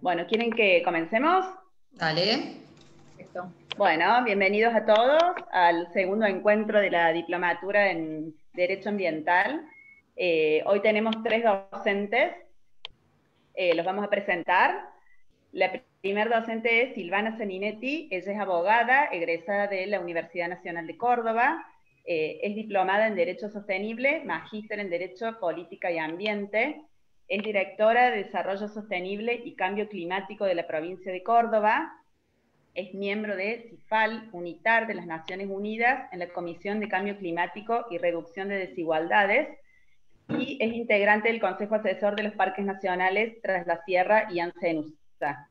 Bueno, ¿quieren que comencemos? Dale. Perfecto. Bueno, bienvenidos a todos al segundo encuentro de la diplomatura en Derecho Ambiental. Hoy tenemos tres docentes, los vamos a presentar. La primera docente es Silvana Saninetti, ella es abogada, egresada de la Universidad Nacional de Córdoba, es diplomada en Derecho Sostenible, magíster en Derecho, Política y Ambiente, es directora de Desarrollo Sostenible y Cambio Climático de la provincia de Córdoba, es miembro de CIFAL, UNITAR de las Naciones Unidas, en la Comisión de Cambio Climático y Reducción de Desigualdades, y es integrante del Consejo Asesor de los Parques Nacionales Tras la Sierra y Ancenusa.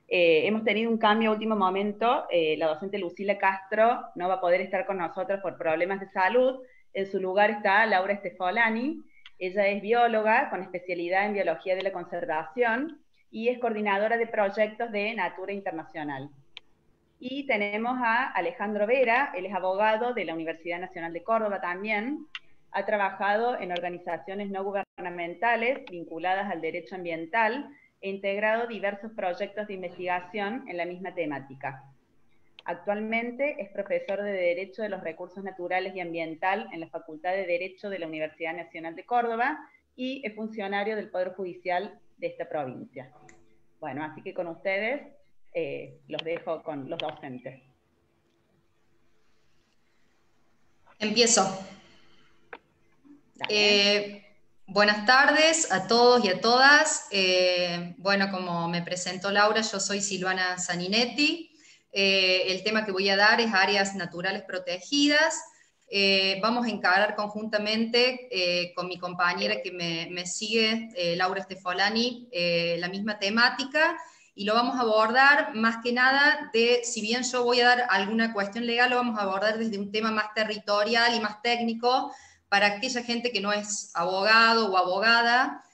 Hemos tenido un cambio a último momento, la docente Lucila Castro no va a poder estar con nosotros por problemas de salud, en su lugar está Laura Stefolani, ella es bióloga con especialidad en biología de la conservación y es coordinadora de proyectos de Natura Internacional. Y tenemos a Alejandro Vera, él es abogado de la Universidad Nacional de Córdoba también, ha trabajado en organizaciones no gubernamentales vinculadas al derecho ambiental e integrado diversos proyectos de investigación en la misma temática. Actualmente es profesor de Derecho de los Recursos Naturales y Ambiental en la Facultad de Derecho de la Universidad Nacional de Córdoba y es funcionario del Poder Judicial de esta provincia. Bueno, así que con ustedes los dejo con los docentes. Empiezo. Buenas tardes a todos y a todas. Bueno, como me presentó Laura, yo soy Silvana Saninetti. El tema que voy a dar es áreas naturales protegidas. Vamos a encarar conjuntamente con mi compañera que me sigue, Laura Stefolani, la misma temática, y lo vamos a abordar más que nada si bien yo voy a dar alguna cuestión legal, lo vamos a abordar desde un tema más territorial y más técnico, para aquella gente que no es abogado o abogada,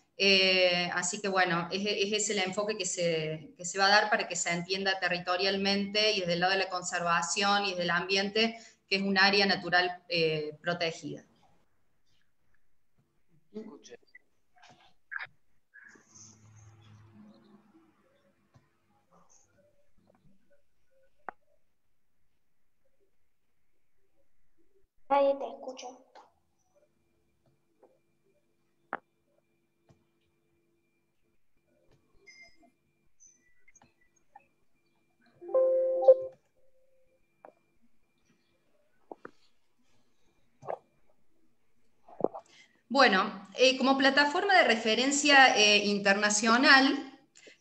así que bueno, es ese el enfoque que se va a dar para que se entienda territorialmente y desde el lado de la conservación y desde el ambiente, que es un área natural protegida. Nadie te escucha. Bueno, como plataforma de referencia internacional,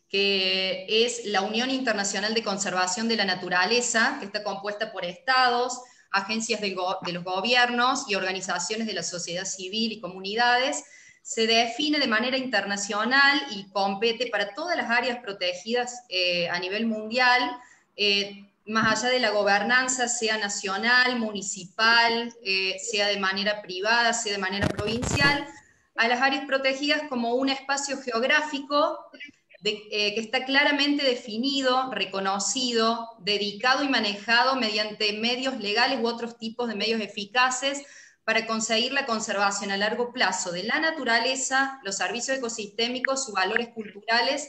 que es la Unión Internacional de Conservación de la Naturaleza, que está compuesta por estados, agencias de los gobiernos y organizaciones de la sociedad civil y comunidades, se define de manera internacional y compete para todas las áreas protegidas a nivel mundial, más allá de la gobernanza, sea nacional, municipal, sea de manera privada, sea de manera provincial, a las áreas protegidas como un espacio geográfico que está claramente definido, reconocido, dedicado y manejado mediante medios legales u otros tipos de medios eficaces para conseguir la conservación a largo plazo de la naturaleza, los servicios ecosistémicos, sus valores culturales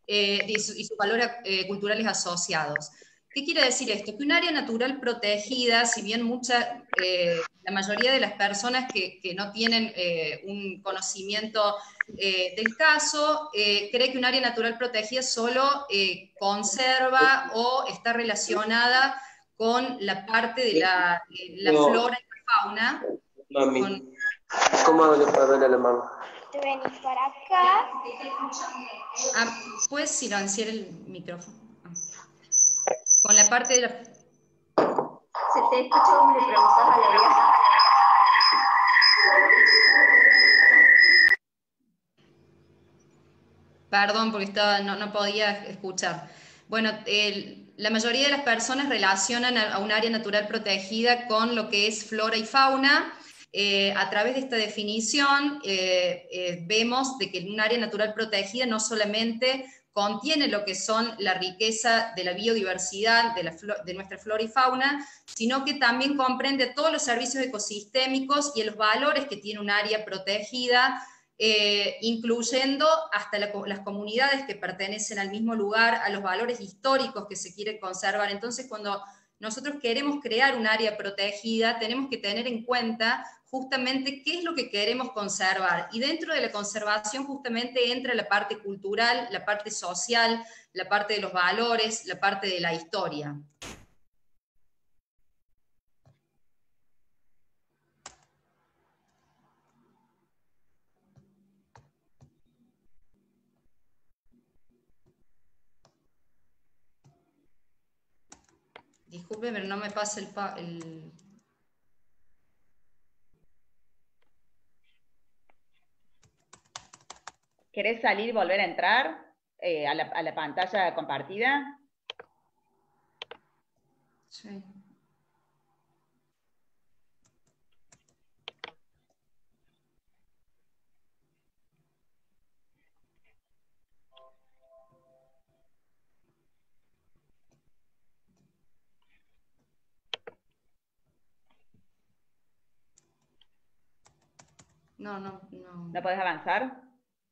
y sus valores culturales asociados. ¿Qué quiere decir esto? Que un área natural protegida, si bien la mayoría de las personas que no tienen un conocimiento del caso, cree que un área natural protegida solo conserva o está relacionada con la parte de la flora y la fauna. Mami, ¿cómo hago yo para verle a la mamá? Te venís para acá. ¿Puedes silenciar el micrófono? Con la parte de la... Se te escucha como le preguntas a la vieja. Perdón, porque no podía escuchar. Bueno, la mayoría de las personas relacionan a un área natural protegida con lo que es flora y fauna. A través de esta definición vemos de que un área natural protegida no solamente contiene lo que son la riqueza de la biodiversidad de nuestra flora y fauna, sino que también comprende todos los servicios ecosistémicos y los valores que tiene un área protegida, incluyendo hasta las comunidades que pertenecen al mismo lugar, a los valores históricos que se quieren conservar. Entonces, cuando nosotros queremos crear un área protegida, tenemos que tener en cuenta justamente qué es lo que queremos conservar. Y dentro de la conservación justamente entra la parte cultural, la parte social, la parte de los valores, la parte de la historia. Disculpe, pero no me pasa el... ¿Querés salir y volver a entrar a la pantalla compartida? Sí. No. ¿No podés avanzar?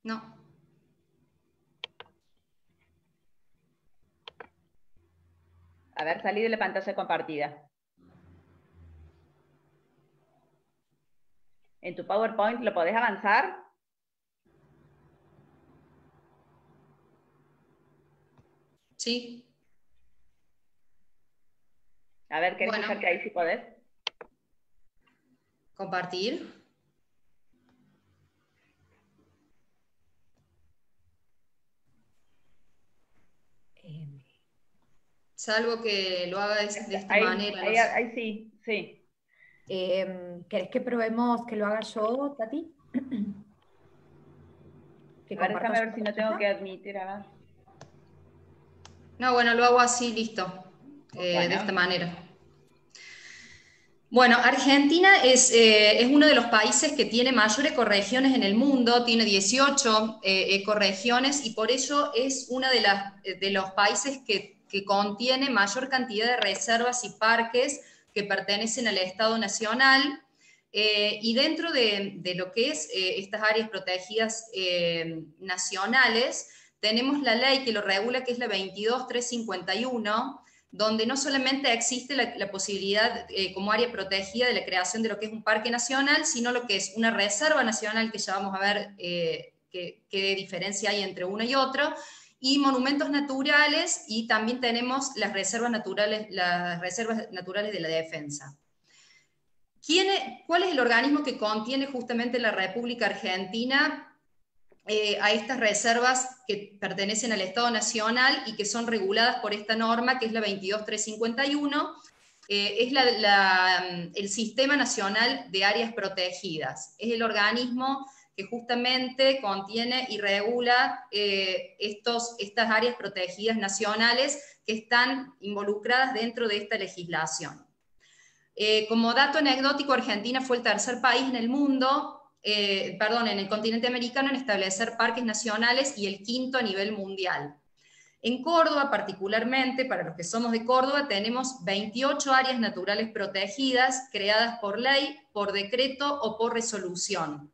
No. A ver, salí de la pantalla compartida. ¿En tu PowerPoint lo podés avanzar? Sí. A ver, ¿querés Bueno. fijar que ahí sí podés? Compartir. Salvo que lo haga de esta manera. No sé. Ahí sí, sí. ¿Querés que probemos que lo haga yo, Tati? A ver, déjame ver si no tengo que admitir a ver. No, bueno, lo hago así, listo. Bueno. De esta manera. Bueno, Argentina es uno de los países que tiene mayor ecorregiones en el mundo, tiene 18 ecorregiones y por ello es uno de los países que contiene mayor cantidad de reservas y parques que pertenecen al Estado Nacional. Y dentro de lo que es estas áreas protegidas nacionales, tenemos la ley que lo regula, que es la 22351, donde no solamente existe la posibilidad como área protegida de la creación de lo que es un parque nacional, sino lo que es una reserva nacional, que ya vamos a ver qué diferencia hay entre uno y otro, y monumentos naturales, y también tenemos las reservas naturales de la defensa. ¿Cuál es el organismo que contiene justamente la República Argentina a estas reservas que pertenecen al Estado Nacional y que son reguladas por esta norma, que es la 22351, es el Sistema Nacional de Áreas Protegidas? Es el organismo que justamente contiene y regula estas áreas protegidas nacionales que están involucradas dentro de esta legislación. Como dato anecdótico, Argentina fue el tercer país en el mundo, en el continente americano, en establecer parques nacionales y el quinto a nivel mundial. En Córdoba, particularmente, para los que somos de Córdoba, tenemos 28 áreas naturales protegidas creadas por ley, por decreto o por resolución.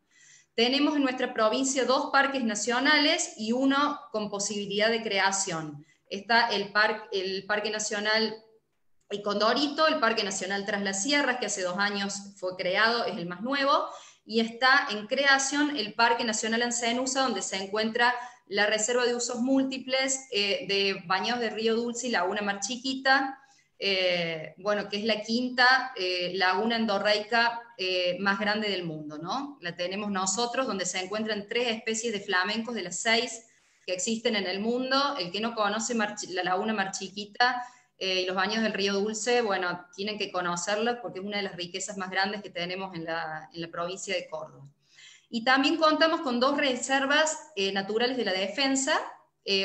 Tenemos en nuestra provincia 2 parques nacionales y uno con posibilidad de creación. Está el Parque Nacional El Condorito, el Parque Nacional Tras las Sierras, que hace 2 años fue creado, es el más nuevo, y está en creación el Parque Nacional Ancenusa, donde se encuentra la reserva de usos múltiples de Bañados de Río Dulce y Laguna Mar Chiquita, que es la quinta laguna endorreica más grande del mundo, ¿no? La tenemos nosotros, donde se encuentran 3 especies de flamencos de las 6 que existen en el mundo. El que no conoce la Laguna Mar Chiquita y los baños del Río Dulce, bueno, tienen que conocerlos porque es una de las riquezas más grandes que tenemos en la provincia de Córdoba. Y también contamos con 2 reservas naturales de la defensa,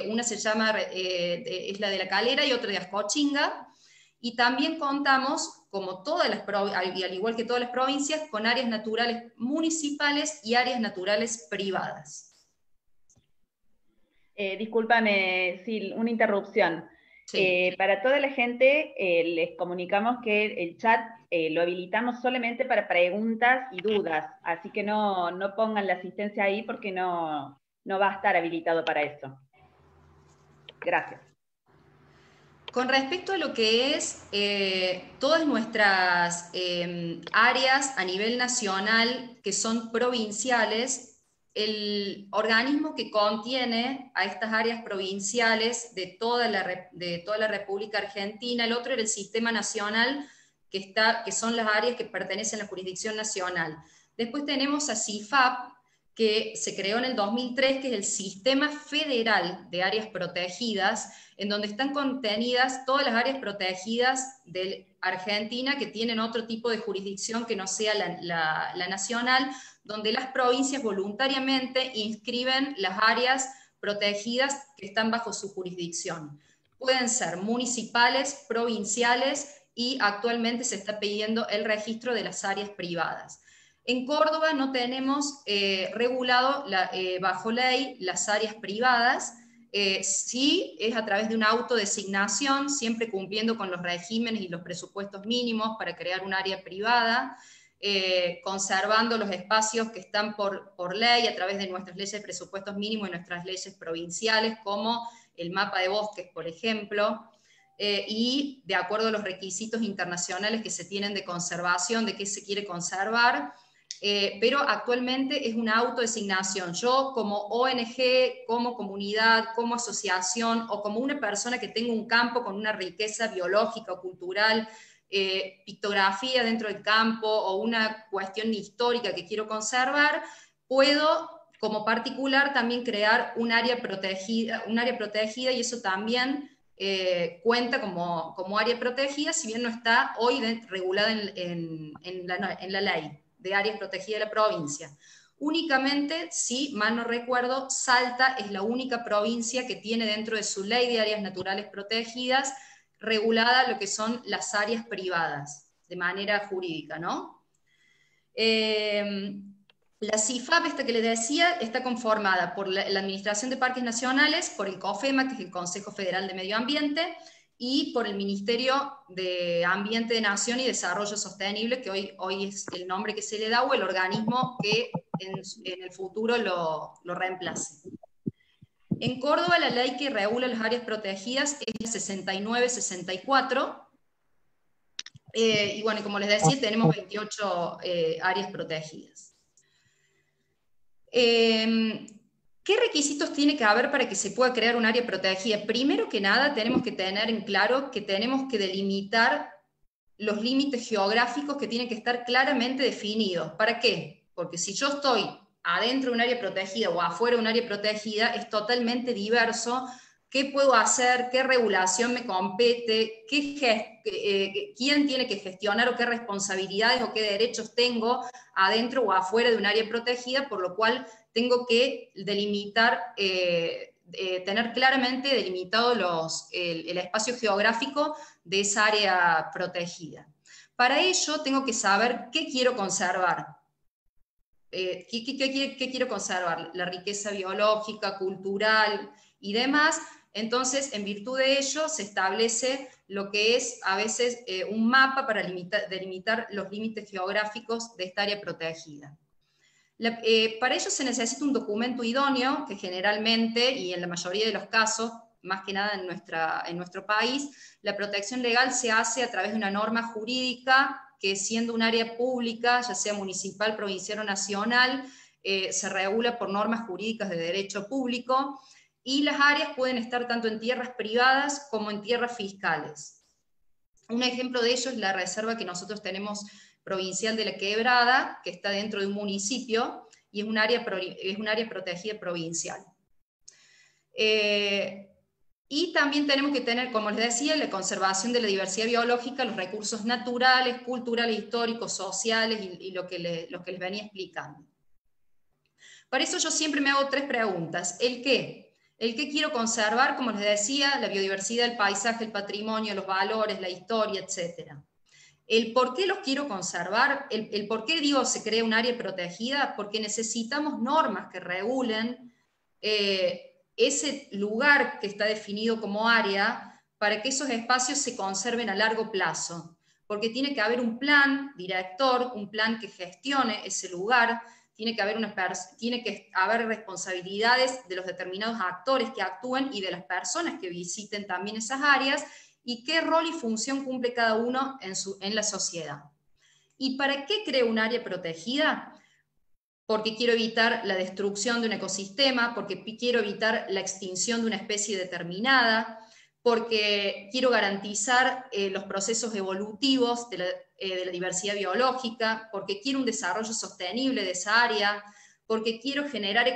una se llama, es la de La Calera y otra de Ascochinga, y también contamos, al igual que todas las provincias, con áreas naturales municipales y áreas naturales privadas. Discúlpame, Sil, una interrupción. Sí. Para toda la gente les comunicamos que el chat lo habilitamos solamente para preguntas y dudas, así que no pongan la asistencia ahí porque no va a estar habilitado para eso. Gracias. Con respecto a lo que es todas nuestras áreas a nivel nacional que son provinciales, el organismo que contiene a estas áreas provinciales de toda la República Argentina, el otro era el Sistema Nacional, que son las áreas que pertenecen a la jurisdicción nacional. Después tenemos a CIFAP, que se creó en el 2003, que es el Sistema Federal de Áreas Protegidas, en donde están contenidas todas las áreas protegidas de Argentina que tienen otro tipo de jurisdicción que no sea la nacional, donde las provincias voluntariamente inscriben las áreas protegidas que están bajo su jurisdicción. Pueden ser municipales, provinciales, y actualmente se está pidiendo el registro de las áreas privadas. En Córdoba no tenemos regulado bajo ley las áreas privadas. Sí es a través de una autodesignación, siempre cumpliendo con los regímenes y los presupuestos mínimos para crear un área privada, conservando los espacios que están por ley a través de nuestras leyes de presupuestos mínimos y nuestras leyes provinciales, como el mapa de bosques, por ejemplo, y de acuerdo a los requisitos internacionales que se tienen de conservación, de qué se quiere conservar. Pero actualmente es una autodesignación. Yo como ONG, como comunidad, como asociación o como una persona que tenga un campo con una riqueza biológica o cultural, pictografía dentro del campo o una cuestión histórica que quiero conservar, puedo como particular también crear un área protegida y eso también cuenta como área protegida, si bien no está hoy regulada en la ley de áreas protegidas de la provincia. Únicamente, si mal no recuerdo, Salta es la única provincia que tiene dentro de su ley de áreas naturales protegidas regulada lo que son las áreas privadas, de manera jurídica, ¿no? La CIFAP, esta que les decía, está conformada por la Administración de Parques Nacionales, por el COFEMA, que es el Consejo Federal de Medio Ambiente, y por el Ministerio de Ambiente de Nación y Desarrollo Sostenible, que hoy es el nombre que se le da, o el organismo que en el futuro lo reemplace. En Córdoba la ley que regula las áreas protegidas es la 6964, y bueno, como les decía, tenemos 28 áreas protegidas. ¿Qué requisitos tiene que haber para que se pueda crear un área protegida? Primero que nada, tenemos que tener en claro que tenemos que delimitar los límites geográficos que tienen que estar claramente definidos. ¿Para qué? Porque si yo estoy adentro de un área protegida o afuera de un área protegida, es totalmente diverso qué puedo hacer, qué regulación me compete, quién tiene que gestionar o qué responsabilidades o qué derechos tengo adentro o afuera de un área protegida, por lo cual tengo que delimitar, tener claramente delimitado el espacio geográfico de esa área protegida. Para ello tengo que saber qué quiero conservar. ¿Qué quiero conservar? La riqueza biológica, cultural y demás. Entonces, en virtud de ello, se establece lo que es a veces un mapa para delimitar los límites geográficos de esta área protegida. Para ello se necesita un documento idóneo que generalmente, y en la mayoría de los casos, más que nada en nuestro país, la protección legal se hace a través de una norma jurídica que, siendo un área pública, ya sea municipal, provincial o nacional, se regula por normas jurídicas de derecho público, y las áreas pueden estar tanto en tierras privadas como en tierras fiscales. Un ejemplo de ello es la reserva que nosotros tenemos provincial de La Quebrada, que está dentro de un municipio, y es un área protegida provincial. Y también tenemos que tener, como les decía, la conservación de la diversidad biológica, los recursos naturales, culturales, históricos, sociales, y lo que les venía explicando. Para eso yo siempre me hago 3 preguntas. ¿El qué? El qué quiero conservar, como les decía, la biodiversidad, el paisaje, el patrimonio, los valores, la historia, etc. El por qué los quiero conservar, el por qué digo se crea un área protegida, porque necesitamos normas que regulen ese lugar que está definido como área, para que esos espacios se conserven a largo plazo, porque tiene que haber un plan director, un plan que gestione ese lugar, tiene que haber responsabilidades de los determinados actores que actúen y de las personas que visiten también esas áreas, y qué rol y función cumple cada uno en la sociedad. ¿Y para qué creo un área protegida? Porque quiero evitar la destrucción de un ecosistema, porque quiero evitar la extinción de una especie determinada, porque quiero garantizar los procesos evolutivos de la diversidad biológica, porque quiero un desarrollo sostenible de esa área, porque quiero generar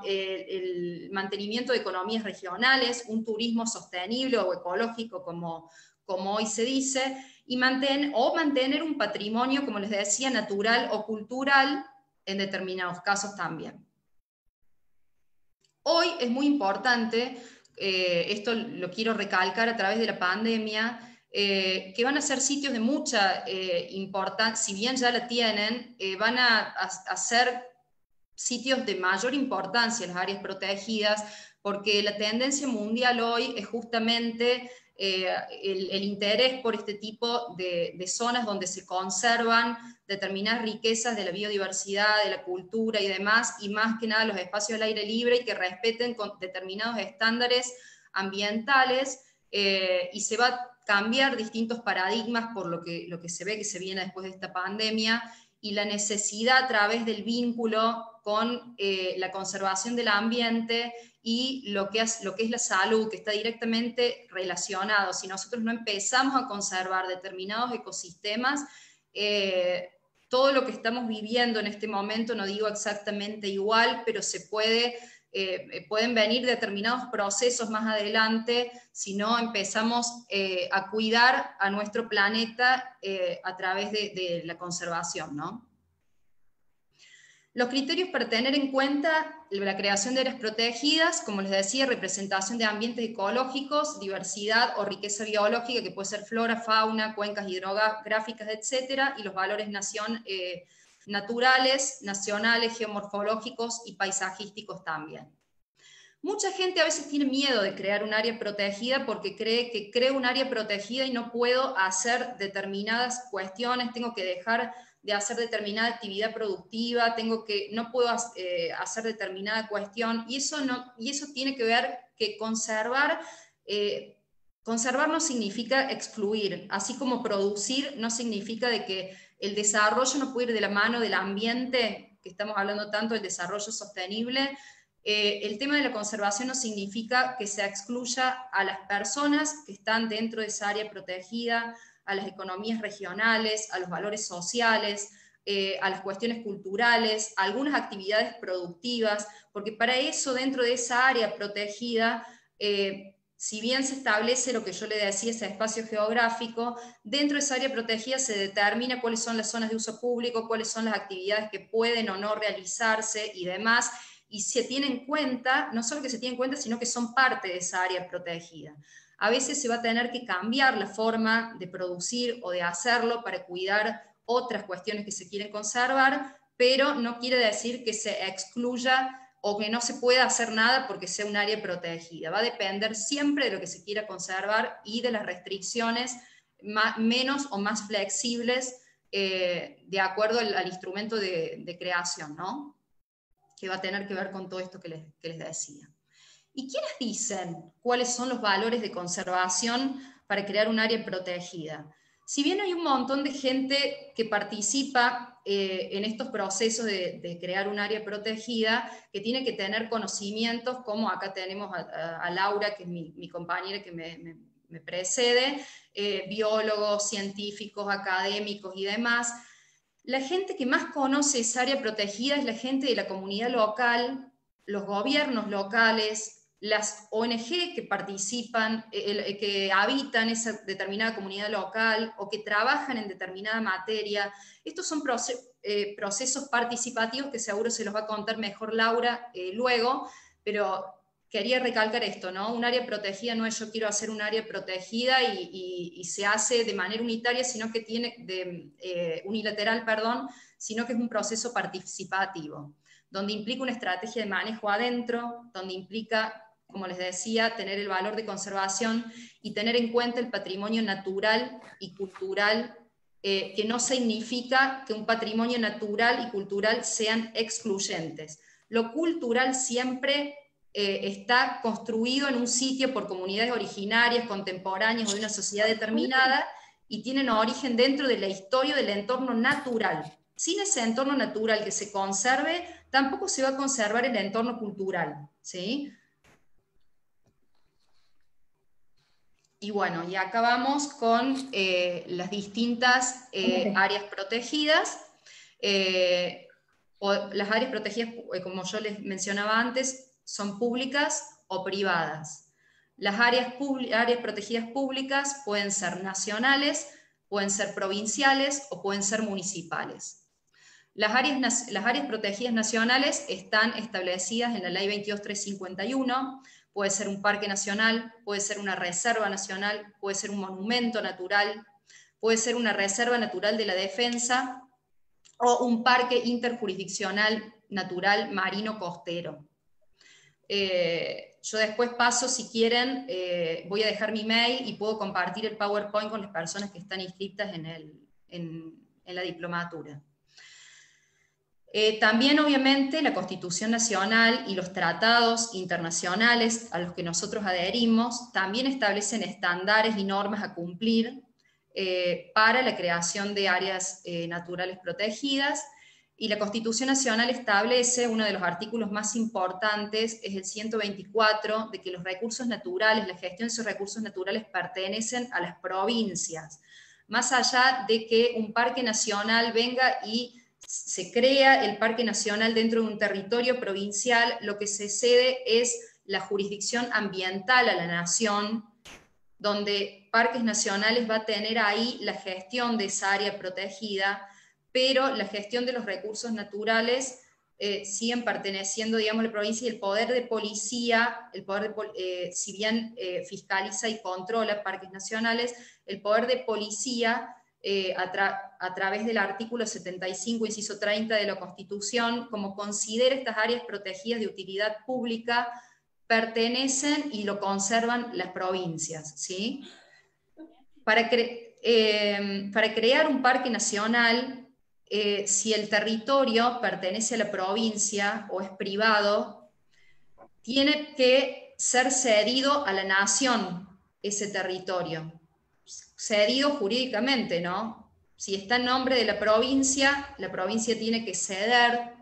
el mantenimiento de economías regionales, un turismo sostenible o ecológico, como hoy se dice, y mantener un patrimonio, como les decía, natural o cultural, en determinados casos también. Hoy es muy importante, esto lo quiero recalcar a través de la pandemia, que van a ser sitios de mucha importancia, si bien ya la tienen, van a ser sitios de mayor importancia en las áreas protegidas, porque la tendencia mundial hoy es justamente el interés por este tipo de zonas donde se conservan determinadas riquezas de la biodiversidad, de la cultura y demás, y más que nada los espacios al aire libre y que respeten con determinados estándares ambientales, y se va a cambiar distintos paradigmas por lo que se ve que se viene después de esta pandemia, y la necesidad a través del vínculo con la conservación del ambiente y lo que es la salud, que está directamente relacionado. Si nosotros no empezamos a conservar determinados ecosistemas, todo lo que estamos viviendo en este momento, no digo exactamente igual, pero pueden venir determinados procesos más adelante si no empezamos a cuidar a nuestro planeta a través de la conservación, ¿no? Los criterios para tener en cuenta la creación de áreas protegidas, como les decía, representación de ambientes ecológicos, diversidad o riqueza biológica, que puede ser flora, fauna, cuencas hidrográficas, etcétera, y los valores naturales, nacionales, geomorfológicos y paisajísticos también. Mucha gente a veces tiene miedo de crear un área protegida porque cree que creo un área protegida y no puedo hacer determinadas cuestiones, tengo que dejar de hacer determinada actividad productiva, no puedo hacer determinada cuestión, y eso tiene que ver que conservar no significa excluir, así como producir no significa de que el desarrollo no puede ir de la mano del ambiente, que estamos hablando tanto del desarrollo sostenible. El tema de la conservación no significa que se excluya a las personas que están dentro de esa área protegida, a las economías regionales, a los valores sociales, a las cuestiones culturales, a algunas actividades productivas, porque para eso dentro de esa área protegida, si bien se establece lo que yo le decía, ese espacio geográfico, dentro de esa área protegida se determina cuáles son las zonas de uso público, cuáles son las actividades que pueden o no realizarse y demás, y se tiene en cuenta, no solo que se tiene en cuenta, sino que son parte de esa área protegida. A veces se va a tener que cambiar la forma de producir o de hacerlo para cuidar otras cuestiones que se quieren conservar, pero no quiere decir que se excluya o que no se pueda hacer nada porque sea un área protegida. Va a depender siempre de lo que se quiera conservar y de las restricciones menos o más flexibles de acuerdo al instrumento de creación, ¿no? Que va a tener que ver con todo esto que les decía. ¿Y quiénes dicen cuáles son los valores de conservación para crear un área protegida? Si bien hay un montón de gente que participa en estos procesos de crear un área protegida, que tiene que tener conocimientos, como acá tenemos a Laura, que es mi compañera que me precede, biólogos, científicos, académicos y demás. La gente que más conoce esa área protegida es la gente de la comunidad local, los gobiernos locales, las ONG que participan, que habitan esa determinada comunidad local o que trabajan en determinada materia. Estos son procesos participativos que seguro se los va a contar mejor Laura luego, pero quería recalcar esto, ¿no? Un área protegida no es yo quiero hacer un área protegida y se hace de manera unitaria, sino que unilateral, sino que es un proceso participativo, donde implica una estrategia de manejo adentro, donde implica como les decía, tener el valor de conservación y tener en cuenta el patrimonio natural y cultural, que no significa que un patrimonio natural y cultural sean excluyentes. Lo cultural siempre está construido en un sitio por comunidades originarias, contemporáneas o de una sociedad determinada, y tienen origen dentro de la historia del entorno natural. Sin ese entorno natural que se conserve, tampoco se va a conservar el entorno cultural, ¿sí? Y bueno, y acá vamos con las distintas áreas protegidas. Las áreas protegidas, como yo les mencionaba antes, son públicas o privadas. Las áreas protegidas públicas pueden ser nacionales, pueden ser provinciales o pueden ser municipales. Las áreas protegidas nacionales están establecidas en la Ley 22.351, puede ser un parque nacional, puede ser una reserva nacional, puede ser un monumento natural, puede ser una reserva natural de la defensa o un parque interjurisdiccional natural marino costero. Yo después paso, si quieren, voy a dejar mi mail y puedo compartir el PowerPoint con las personas que están inscritas en la diplomatura. También, obviamente, la Constitución Nacional y los tratados internacionales a los que nosotros adherimos también establecen estándares y normas a cumplir para la creación de áreas naturales protegidas, y la Constitución Nacional establece, uno de los artículos más importantes, es el 124, de que los recursos naturales, la gestión de esos recursos naturales pertenecen a las provincias. Más allá de que un parque nacional venga y se crea el parque nacional dentro de un territorio provincial, lo que se cede es la jurisdicción ambiental a la nación, donde Parques Nacionales va a tener ahí la gestión de esa área protegida, pero la gestión de los recursos naturales siguen perteneciendo, digamos, a la provincia, y el poder de policía, si bien fiscaliza y controla parques nacionales, el poder de policía a través del artículo 75, inciso 30 de la Constitución, como considera estas áreas protegidas de utilidad pública, pertenecen y lo conservan las provincias, ¿sí? Para crear un parque nacional, si el territorio pertenece a la provincia o es privado, tiene que ser cedido a la nación ese territorio. Cedido jurídicamente, ¿no? Si está en nombre de la provincia tiene que ceder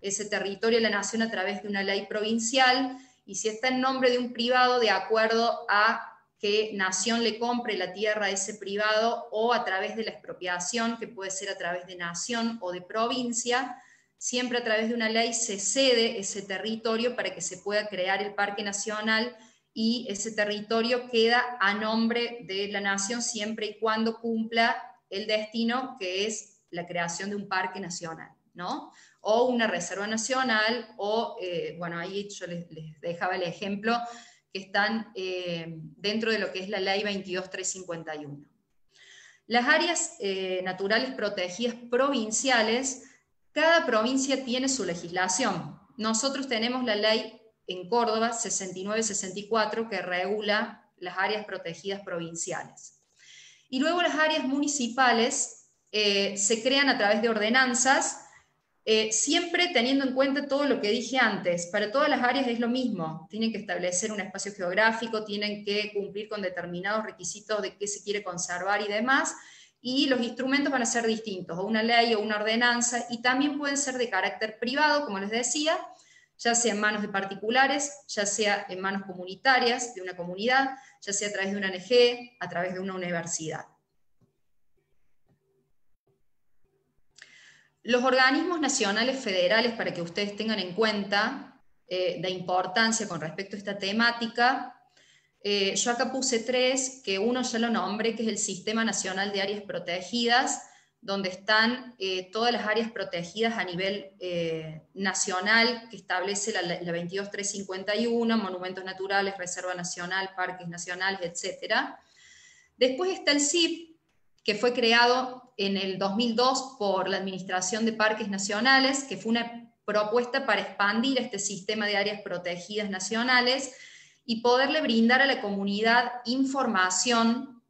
ese territorio a la nación a través de una ley provincial, y si está en nombre de un privado, de acuerdo a que nación le compre la tierra a ese privado, o a través de la expropiación, que puede ser a través de nación o de provincia, siempre a través de una ley se cede ese territorio para que se pueda crear el Parque Nacional, y ese territorio queda a nombre de la nación siempre y cuando cumpla el destino, que es la creación de un parque nacional, ¿no? O una reserva nacional, o, bueno, ahí yo les dejaba el ejemplo, que están dentro de lo que es la Ley 22.351. Las áreas naturales protegidas provinciales, cada provincia tiene su legislación. Nosotros tenemos la ley en Córdoba 6964, que regula las áreas protegidas provinciales. Y luego las áreas municipales se crean a través de ordenanzas, siempre teniendo en cuenta todo lo que dije antes. Para todas las áreas es lo mismo, tienen que establecer un espacio geográfico, tienen que cumplir con determinados requisitos de qué se quiere conservar y demás, y los instrumentos van a ser distintos, o una ley o una ordenanza, y también pueden ser de carácter privado, como les decía, ya sea en manos de particulares, ya sea en manos comunitarias, de una comunidad, ya sea a través de una ONG, a través de una universidad. Los organismos nacionales federales, para que ustedes tengan en cuenta de importancia con respecto a esta temática, yo acá puse 3, que uno ya lo nombré, que es el Sistema Nacional de Áreas Protegidas, donde están todas las áreas protegidas a nivel nacional, que establece la 22.351, monumentos naturales, reserva nacional, parques nacionales, etc. Después está el CIP, que fue creado en el 2002 por la Administración de Parques Nacionales, que fue una propuesta para expandir este sistema de áreas protegidas nacionales, y poderle brindar a la comunidad información,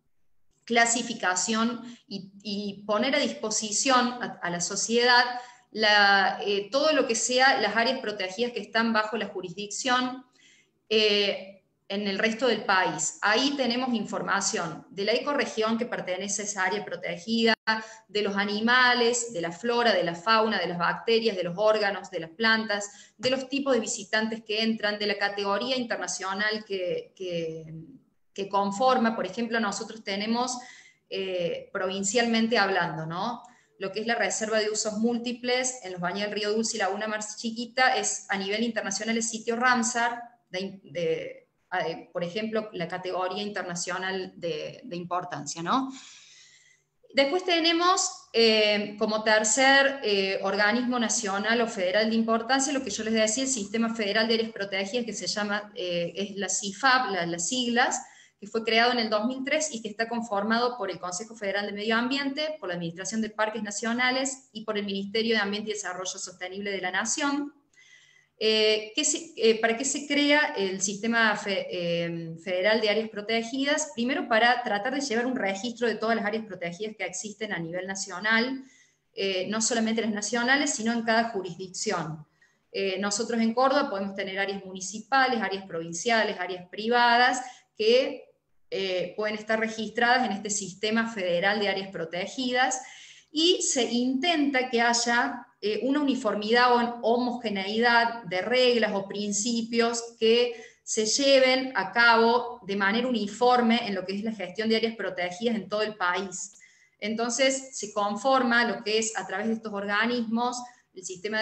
clasificación y poner a disposición a la sociedad todo lo que sea las áreas protegidas que están bajo la jurisdicción en el resto del país. Ahí tenemos información de la ecorregión que pertenece a esa área protegida, de los animales, de la flora, de la fauna, de las bacterias, de los órganos, de las plantas, de los tipos de visitantes que entran, de la categoría internacional que conforma. Por ejemplo, nosotros tenemos, provincialmente hablando, ¿no?, lo que es la reserva de usos múltiples en los baños del Río Dulce y Laguna Mar Chiquita, es a nivel internacional el sitio Ramsar, por ejemplo, la categoría internacional de importancia, ¿no? Después tenemos como tercer organismo nacional o federal de importancia, lo que yo les decía, el Sistema Federal de Áreas Protegidas, que se llama, es la CIFAP, las siglas, que fue creado en el 2003 y que está conformado por el Consejo Federal de Medio Ambiente, por la Administración de Parques Nacionales y por el Ministerio de Ambiente y Desarrollo Sostenible de la Nación. ¿Para qué se crea el Sistema Federal de Áreas Protegidas? Primero, para tratar de llevar un registro de todas las áreas protegidas que existen a nivel nacional, no solamente las nacionales, sino en cada jurisdicción. Nosotros en Córdoba podemos tener áreas municipales, áreas provinciales, áreas privadas, que pueden estar registradas en este Sistema Federal de Áreas Protegidas, y se intenta que haya una uniformidad o homogeneidad de reglas o principios que se lleven a cabo de manera uniforme en lo que es la gestión de áreas protegidas en todo el país. Entonces se conforma lo que es, a través de estos organismos, el Sistema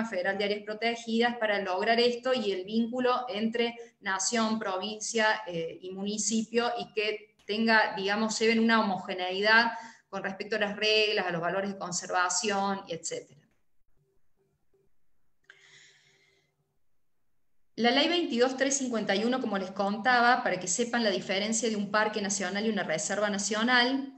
Federal de Áreas Protegidas, para lograr esto, y el vínculo entre nación, provincia y municipio, y que tenga, digamos, lleven una homogeneidad con respecto a las reglas, a los valores de conservación, y etc. La Ley 22.351, como les contaba, para que sepan la diferencia de un parque nacional y una reserva nacional,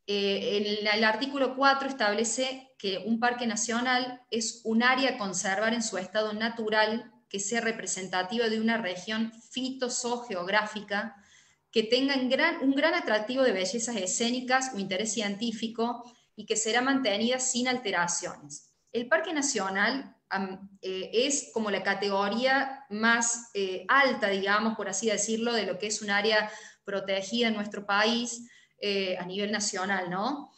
en el artículo 4 establece que un parque nacional es un área a conservar en su estado natural que sea representativa de una región fitozogeográfica, que tenga un gran atractivo de bellezas escénicas o interés científico, y que será mantenida sin alteraciones. El Parque Nacional es como la categoría más alta, digamos, por así decirlo, de lo que es un área protegida en nuestro país a nivel nacional, ¿no?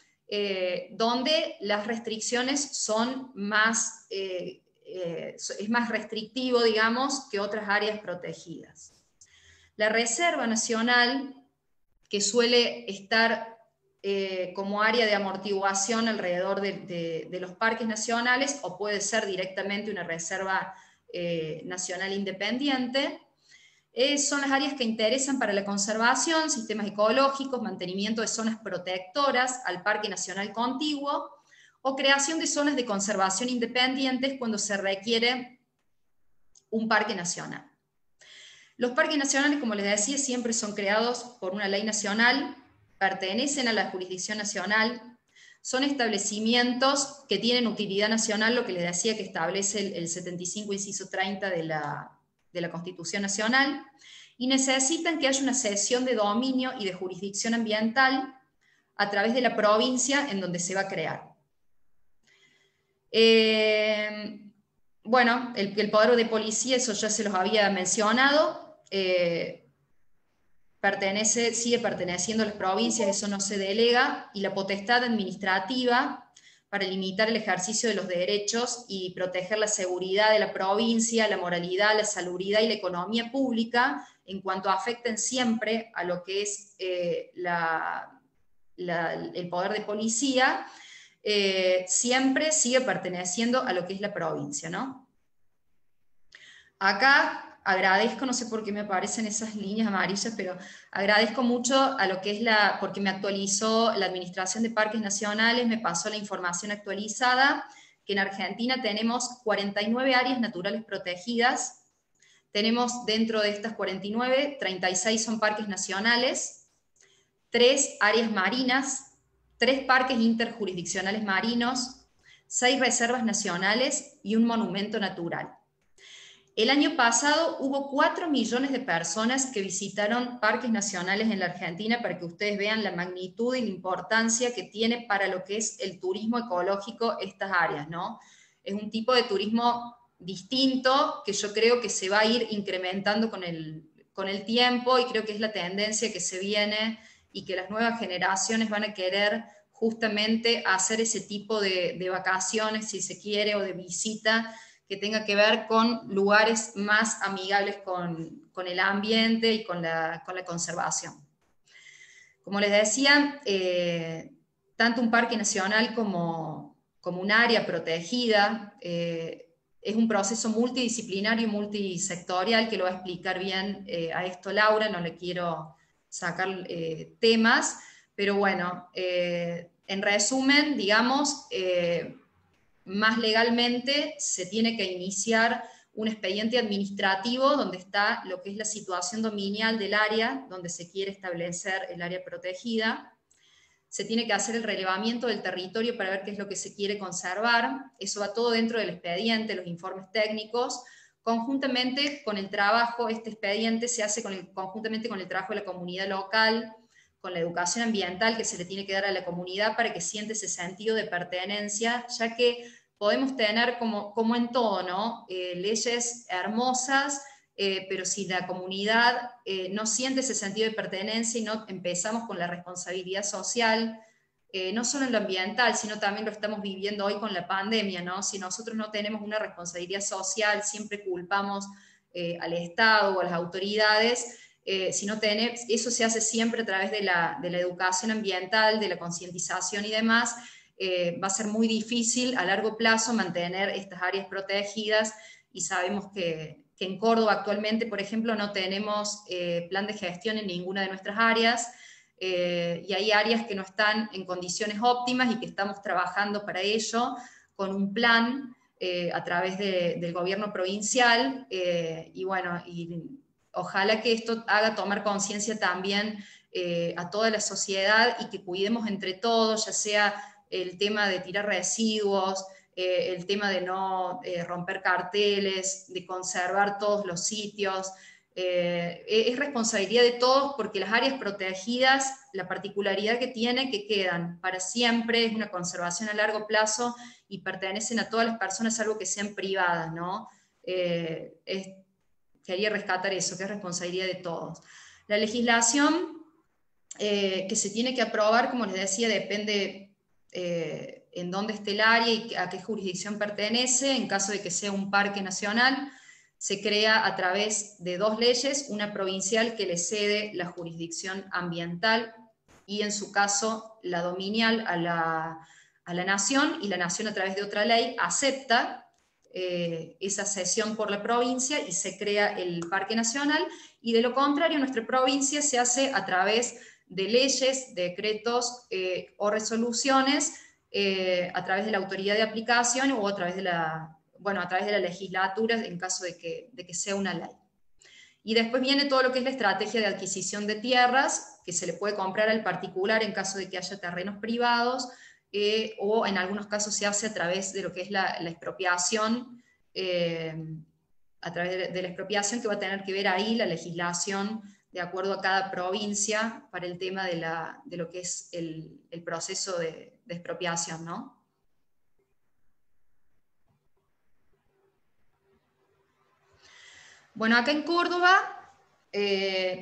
Donde las restricciones son más, es más restrictivo, digamos, que otras áreas protegidas. La Reserva Nacional, que suele estar como área de amortiguación alrededor de los parques nacionales, o puede ser directamente una reserva nacional independiente, son las áreas que interesan para la conservación, sistemas ecológicos, mantenimiento de zonas protectoras al Parque Nacional contiguo, o creación de zonas de conservación independientes cuando se requiere un parque nacional. Los parques nacionales, como les decía, siempre son creados por una ley nacional, pertenecen a la jurisdicción nacional, son establecimientos que tienen utilidad nacional, lo que les decía que establece el 75, inciso 30 de la Constitución Nacional, y necesitan que haya una cesión de dominio y de jurisdicción ambiental a través de la provincia en donde se va a crear. Bueno, el poder de policía, eso ya se los había mencionado, sigue perteneciendo a las provincias, eso no se delega, y la potestad administrativa para limitar el ejercicio de los derechos y proteger la seguridad de la provincia, la moralidad, la salubridad y la economía pública, en cuanto afecten siempre a lo que es el poder de policía, siempre sigue perteneciendo a lo que es la provincia, ¿no? Acá agradezco, no sé por qué me aparecen esas líneas amarillas, pero agradezco mucho a lo que es porque me actualizó la Administración de Parques Nacionales, me pasó la información actualizada, que en Argentina tenemos 49 áreas naturales protegidas. Tenemos dentro de estas 49, 36 son parques nacionales, 3 áreas marinas, 3 parques interjurisdiccionales marinos, 6 reservas nacionales y un monumento natural. El año pasado hubo 4 millones de personas que visitaron parques nacionales en la Argentina, para que ustedes vean la magnitud y la importancia que tiene para lo que es el turismo ecológico estas áreas, ¿no? Es un tipo de turismo distinto que yo creo que se va a ir incrementando con el tiempo, y creo que es la tendencia que se viene y que las nuevas generaciones van a querer justamente hacer ese tipo de vacaciones, si se quiere, o de visita, que tenga que ver con lugares más amigables con el ambiente y con la conservación. Como les decía, tanto un parque nacional como un área protegida es un proceso multidisciplinario y multisectorial, que lo va a explicar bien a esto Laura, no le quiero sacar temas, pero bueno, en resumen, digamos, más legalmente se tiene que iniciar un expediente administrativo donde está lo que es la situación dominial del área donde se quiere establecer el área protegida. Se tiene que hacer el relevamiento del territorio para ver qué es lo que se quiere conservar. Eso va todo dentro del expediente, los informes técnicos. Conjuntamente con el trabajo, este expediente se hace conjuntamente con el trabajo de la comunidad local, con la educación ambiental que se le tiene que dar a la comunidad para que siente ese sentido de pertenencia, ya que podemos tener, como en todo, ¿no? Leyes hermosas, pero si la comunidad no siente ese sentido de pertenencia y no empezamos con la responsabilidad social, no solo en lo ambiental, sino también lo estamos viviendo hoy con la pandemia, ¿no? Si nosotros no tenemos una responsabilidad social, siempre culpamos al Estado o a las autoridades. Si no tenemos, eso se hace siempre a través de la educación ambiental, de la concientización y demás. Va a ser muy difícil a largo plazo mantener estas áreas protegidas, y sabemos que en Córdoba actualmente, por ejemplo, no tenemos plan de gestión en ninguna de nuestras áreas, y hay áreas que no están en condiciones óptimas y que estamos trabajando para ello con un plan a través del gobierno provincial, y bueno, ojalá que esto haga tomar conciencia también a toda la sociedad, y que cuidemos entre todos, ya sea el tema de tirar residuos, el tema de no romper carteles, de conservar todos los sitios. Es responsabilidad de todos, porque las áreas protegidas, la particularidad que tiene, que quedan para siempre, es una conservación a largo plazo y pertenecen a todas las personas, salvo que sean privadas, ¿no? Quería rescatar eso, que es responsabilidad de todos. La legislación que se tiene que aprobar, como les decía, depende en dónde esté el área y a qué jurisdicción pertenece. En caso de que sea un parque nacional, se crea a través de 2 leyes, una provincial que le cede la jurisdicción ambiental y en su caso la dominial a la nación, y la nación a través de otra ley acepta esa cesión por la provincia y se crea el Parque Nacional. Y de lo contrario, nuestra provincia se hace a través de leyes, decretos o resoluciones, a través de la autoridad de aplicación o a través de la legislatura, en caso de que sea una ley. Y después viene todo lo que es la estrategia de adquisición de tierras, que se le puede comprar al particular en caso de que haya terrenos privados, o en algunos casos se hace a través de lo que es la expropiación, a través de la expropiación, que va a tener que ver ahí la legislación de acuerdo a cada provincia para el tema de lo que es el proceso de expropiación, ¿no? Bueno, acá en Córdoba,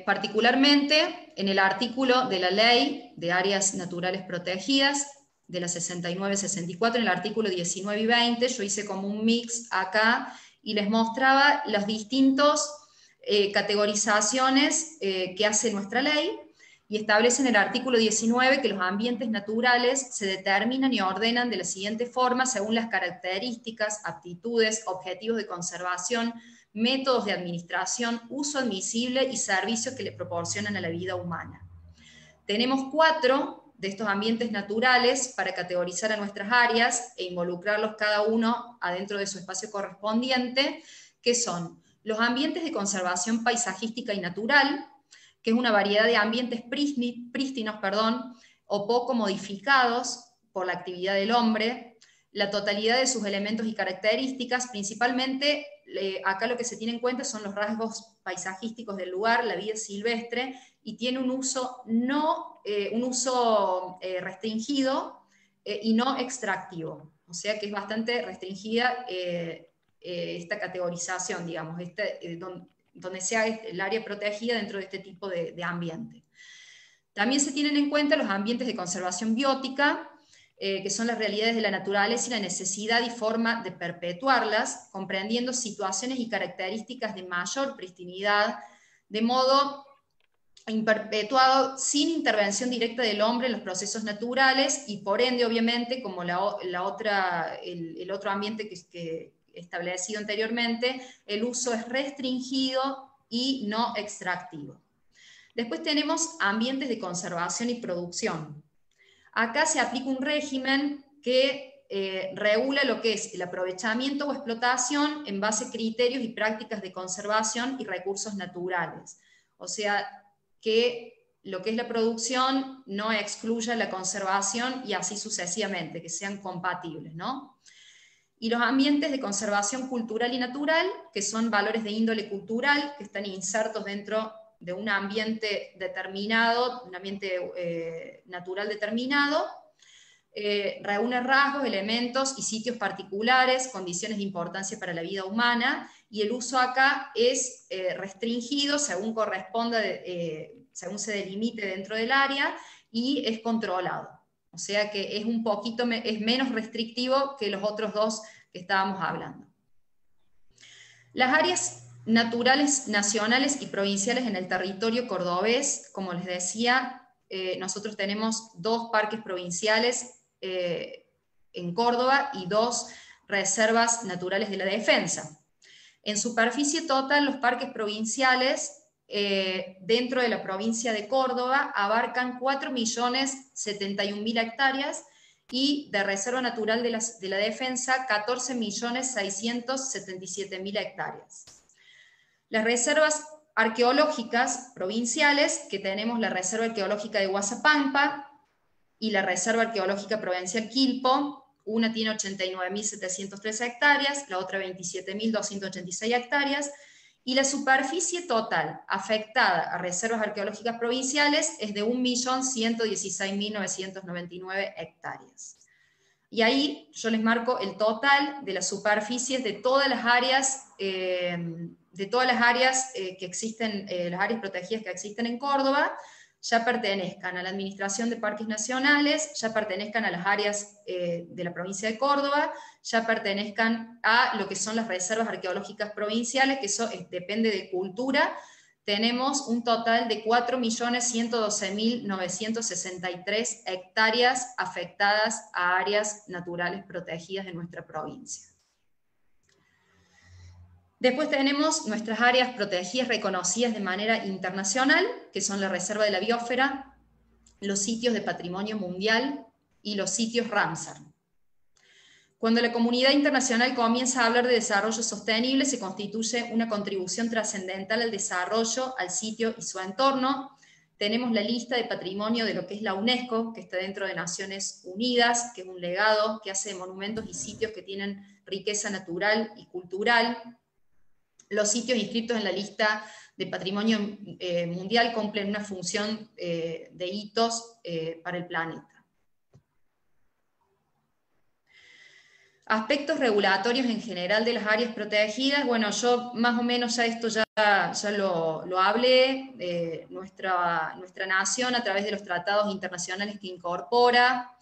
particularmente en el artículo de la Ley de Áreas Naturales Protegidas, de la 69-64, en el artículo 19 y 20, yo hice como un mix acá y les mostraba las distintas categorizaciones que hace nuestra ley, y establece en el artículo 19 que los ambientes naturales se determinan y ordenan de la siguiente forma según las características, aptitudes, objetivos de conservación, métodos de administración, uso admisible y servicios que le proporcionan a la vida humana. Tenemos 4 de estos ambientes naturales para categorizar a nuestras áreas e involucrarlos cada uno adentro de su espacio correspondiente, que son los ambientes de conservación paisajística y natural, que es una variedad de ambientes prístinos, o poco modificados por la actividad del hombre, la totalidad de sus elementos y características, principalmente acá lo que se tiene en cuenta son los rasgos paisajísticos del lugar, la vida silvestre, y tiene un uso, restringido y no extractivo. O sea que es bastante restringida esta categorización, digamos, donde sea el área protegida dentro de este tipo de ambiente. También se tienen en cuenta los ambientes de conservación biótica, que son las realidades de la naturaleza y la necesidad y forma de perpetuarlas, comprendiendo situaciones y características de mayor pristinidad, de modo perpetuado sin intervención directa del hombre en los procesos naturales, y por ende, obviamente, como el otro ambiente que establecido anteriormente, el uso es restringido y no extractivo. Después tenemos ambientes de conservación y producción. Acá se aplica un régimen que regula lo que es el aprovechamiento o explotación en base a criterios y prácticas de conservación y recursos naturales. O sea, que lo que es la producción no excluya la conservación y así sucesivamente, que sean compatibles, ¿no? Y los ambientes de conservación cultural y natural, que son valores de índole cultural, que están insertos dentro de un ambiente determinado, un ambiente natural determinado, reúne rasgos, elementos y sitios particulares, condiciones de importancia para la vida humana, y el uso acá es restringido según corresponda, según se delimite dentro del área, y es controlado. O sea que es un poquito, es menos restrictivo que los otros dos que estábamos hablando. Las áreas naturales nacionales y provinciales en el territorio cordobés, como les decía, nosotros tenemos 2 parques provinciales en Córdoba y 2 reservas naturales de la defensa. En superficie total, los parques provinciales dentro de la provincia de Córdoba abarcan 4.071.000 hectáreas, y de reserva natural de la defensa 14.677.000 hectáreas. Las reservas arqueológicas provinciales, que tenemos la Reserva Arqueológica de Guazapampa y la Reserva Arqueológica Provincial Quilpo, una tiene 89.703 hectáreas, la otra 27.286 hectáreas, y la superficie total afectada a reservas arqueológicas provinciales es de 1.116.999 hectáreas. Y ahí yo les marco el total de las superficies de todas las áreas, que existen, las áreas protegidas que existen en Córdoba, ya pertenezcan a la Administración de Parques Nacionales, ya pertenezcan a las áreas de la provincia de Córdoba, ya pertenezcan a lo que son las reservas arqueológicas provinciales, que eso depende de cultura. Tenemos un total de 4.112.963 hectáreas afectadas a áreas naturales protegidas de nuestra provincia. Después tenemos nuestras áreas protegidas reconocidas de manera internacional, que son la Reserva de la Biosfera, los sitios de patrimonio mundial y los sitios Ramsar. Cuando la comunidad internacional comienza a hablar de desarrollo sostenible, se constituye una contribución trascendental al desarrollo, al sitio y su entorno. Tenemos la lista de patrimonio de lo que es la UNESCO, que está dentro de Naciones Unidas, que es un legado que hace de monumentos y sitios que tienen riqueza natural y cultural. Los sitios inscritos en la lista de patrimonio mundial cumplen una función de hitos para el planeta. Aspectos regulatorios en general de las áreas protegidas, bueno, yo más o menos ya esto ya lo hablé. Nuestra nación, a través de los tratados internacionales que incorpora,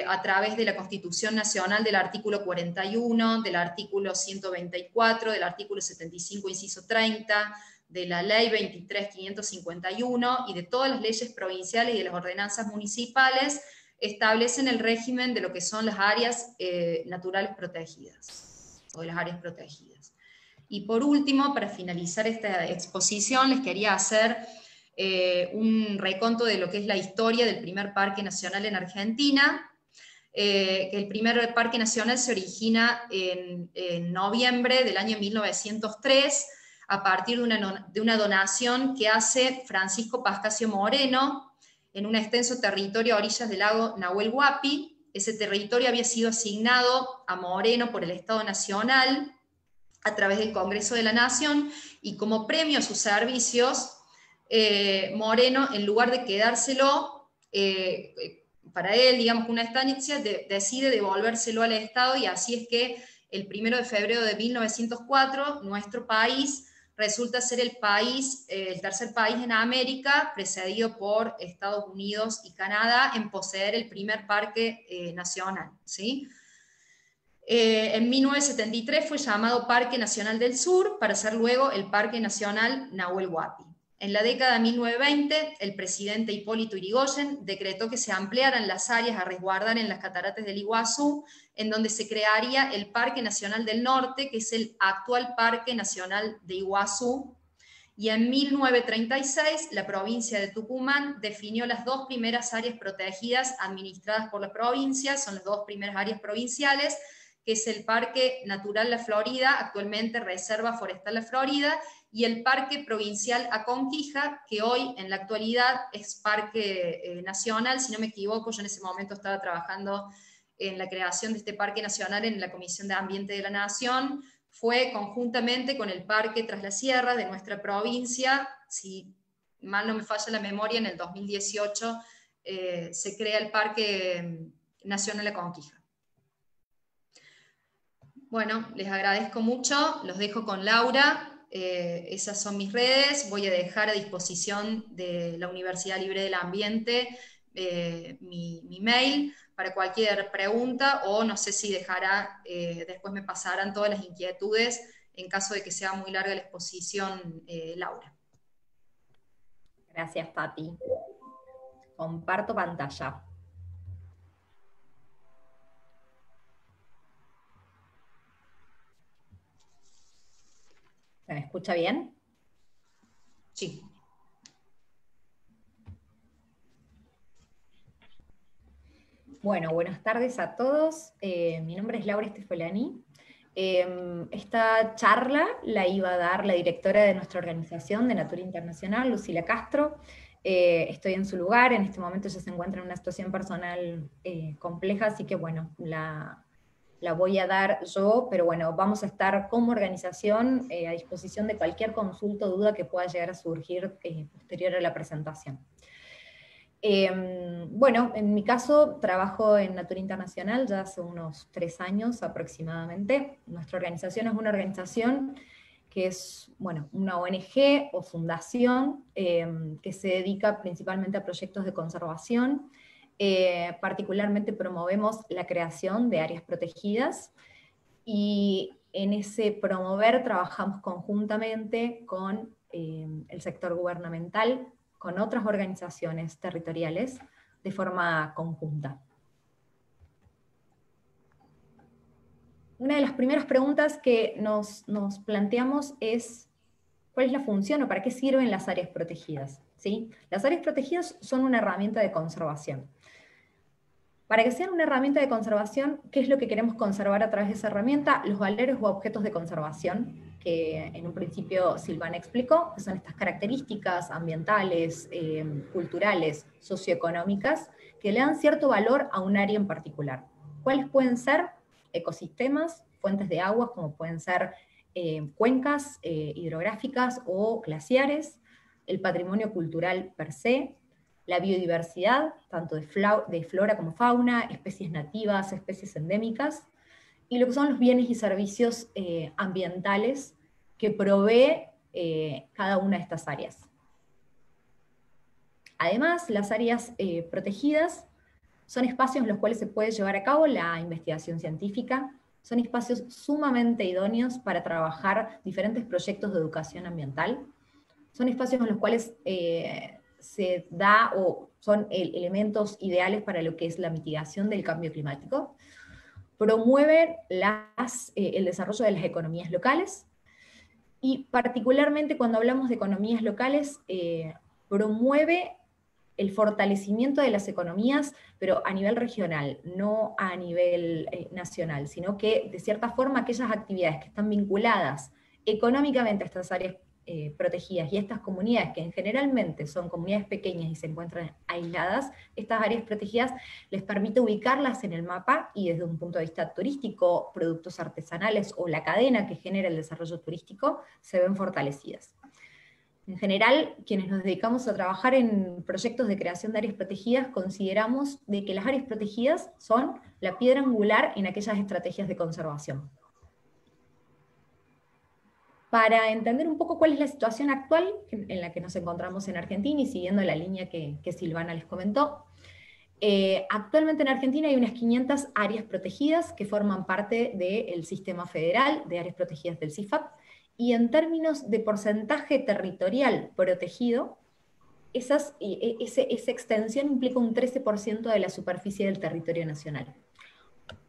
a través de la Constitución Nacional, del artículo 41, del artículo 124, del artículo 75, inciso 30, de la ley 23.551 y de todas las leyes provinciales y de las ordenanzas municipales, establecen el régimen de lo que son las áreas naturales protegidas, o de las áreas protegidas. Y por último, para finalizar esta exposición, les quería hacer un reconto de lo que es la historia del primer parque nacional en Argentina. El primer parque nacional se origina en noviembre del año 1903, a partir de una donación que hace Francisco Pascasio Moreno, en un extenso territorio a orillas del lago Nahuel Huapi. Ese territorio había sido asignado a Moreno por el Estado Nacional a través del Congreso de la Nación, y como premio a sus servicios, Moreno, en lugar de quedárselo para él, digamos, una estancia, decide devolvérselo al Estado, y así es que el 1 de febrero de 1904, nuestro país resulta ser el tercer país en América, precedido por Estados Unidos y Canadá, en poseer el primer parque nacional, ¿sí? En 1973 fue llamado Parque Nacional del Sur, para ser luego el Parque Nacional Nahuel Huapi. En la década de 1920, el presidente Hipólito Yrigoyen decretó que se ampliaran las áreas a resguardar en las cataratas del Iguazú, en donde se crearía el Parque Nacional del Norte, que es el actual Parque Nacional de Iguazú. Y en 1936, la provincia de Tucumán definió las dos primeras áreas protegidas administradas por la provincia, son las dos primeras áreas provinciales, que es el Parque Natural La Florida, actualmente Reserva Forestal La Florida, y el Parque Provincial Aconquija, que hoy en la actualidad es Parque Nacional. Si no me equivoco, yo en ese momento estaba trabajando en la creación de este Parque Nacional en la Comisión de Ambiente de la Nación. Fue conjuntamente con el Parque Tras la Sierra de nuestra provincia, si mal no me falla la memoria, en el 2018 se crea el Parque Nacional Aconquija. Bueno, les agradezco mucho, los dejo con Laura, esas son mis redes, voy a dejar a disposición de la Universidad Libre del Ambiente mi mail para cualquier pregunta, o no sé si dejará, después me pasarán todas las inquietudes en caso de que sea muy larga la exposición, Laura. Gracias, Pati. Comparto pantalla. ¿Se me escucha bien? Sí. Bueno, buenas tardes a todos. Mi nombre es Laura Estefolani. Esta charla la iba a dar la directora de nuestra organización de Natura Internacional, Lucila Castro. Estoy en su lugar, en este momento ella se encuentra en una situación personal compleja, así que bueno, la voy a dar yo, pero bueno, vamos a estar como organización a disposición de cualquier consulta o duda que pueda llegar a surgir posterior a la presentación. Bueno, en mi caso trabajo en Natura Internacional ya hace unos 3 años aproximadamente. Nuestra organización es una organización que es, bueno, una ONG o fundación que se dedica principalmente a proyectos de conservación. Particularmente promovemos la creación de áreas protegidas, y en ese promover trabajamos conjuntamente con el sector gubernamental, con otras organizaciones territoriales, de forma conjunta. Una de las primeras preguntas que nos planteamos es, ¿cuál es la función o para qué sirven las áreas protegidas? ¿Sí? Las áreas protegidas son una herramienta de conservación. Para que sean una herramienta de conservación, ¿qué es lo que queremos conservar a través de esa herramienta? Los valores o objetos de conservación, que en un principio Silvana explicó, que son estas características ambientales, culturales, socioeconómicas, que le dan cierto valor a un área en particular. ¿Cuáles pueden ser? Ecosistemas, fuentes de agua, como pueden ser cuencas hidrográficas o glaciares, el patrimonio cultural per se, la biodiversidad, tanto de flora como fauna, especies nativas, especies endémicas, y lo que son los bienes y servicios ambientales que provee cada una de estas áreas. Además, las áreas protegidas son espacios en los cuales se puede llevar a cabo la investigación científica, son espacios sumamente idóneos para trabajar diferentes proyectos de educación ambiental, son espacios en los cuales se da o son elementos ideales para lo que es la mitigación del cambio climático, promueven el desarrollo de las economías locales, y particularmente cuando hablamos de economías locales, promueve el fortalecimiento de las economías, pero a nivel regional, no a nivel nacional, sino que de cierta forma aquellas actividades que están vinculadas económicamente a estas áreas protegidas y estas comunidades, que generalmente son comunidades pequeñas y se encuentran aisladas, estas áreas protegidas les permite ubicarlas en el mapa y desde un punto de vista turístico, productos artesanales o la cadena que genera el desarrollo turístico se ven fortalecidas. En general, quienes nos dedicamos a trabajar en proyectos de creación de áreas protegidas, consideramos de que las áreas protegidas son la piedra angular en aquellas estrategias de conservación. Para entender un poco cuál es la situación actual en la que nos encontramos en Argentina, y siguiendo la línea que Silvana les comentó, actualmente en Argentina hay unas 500 áreas protegidas que forman parte del sistema federal de áreas protegidas del CIFAP, y en términos de porcentaje territorial protegido, esa extensión implica un 13% de la superficie del territorio nacional.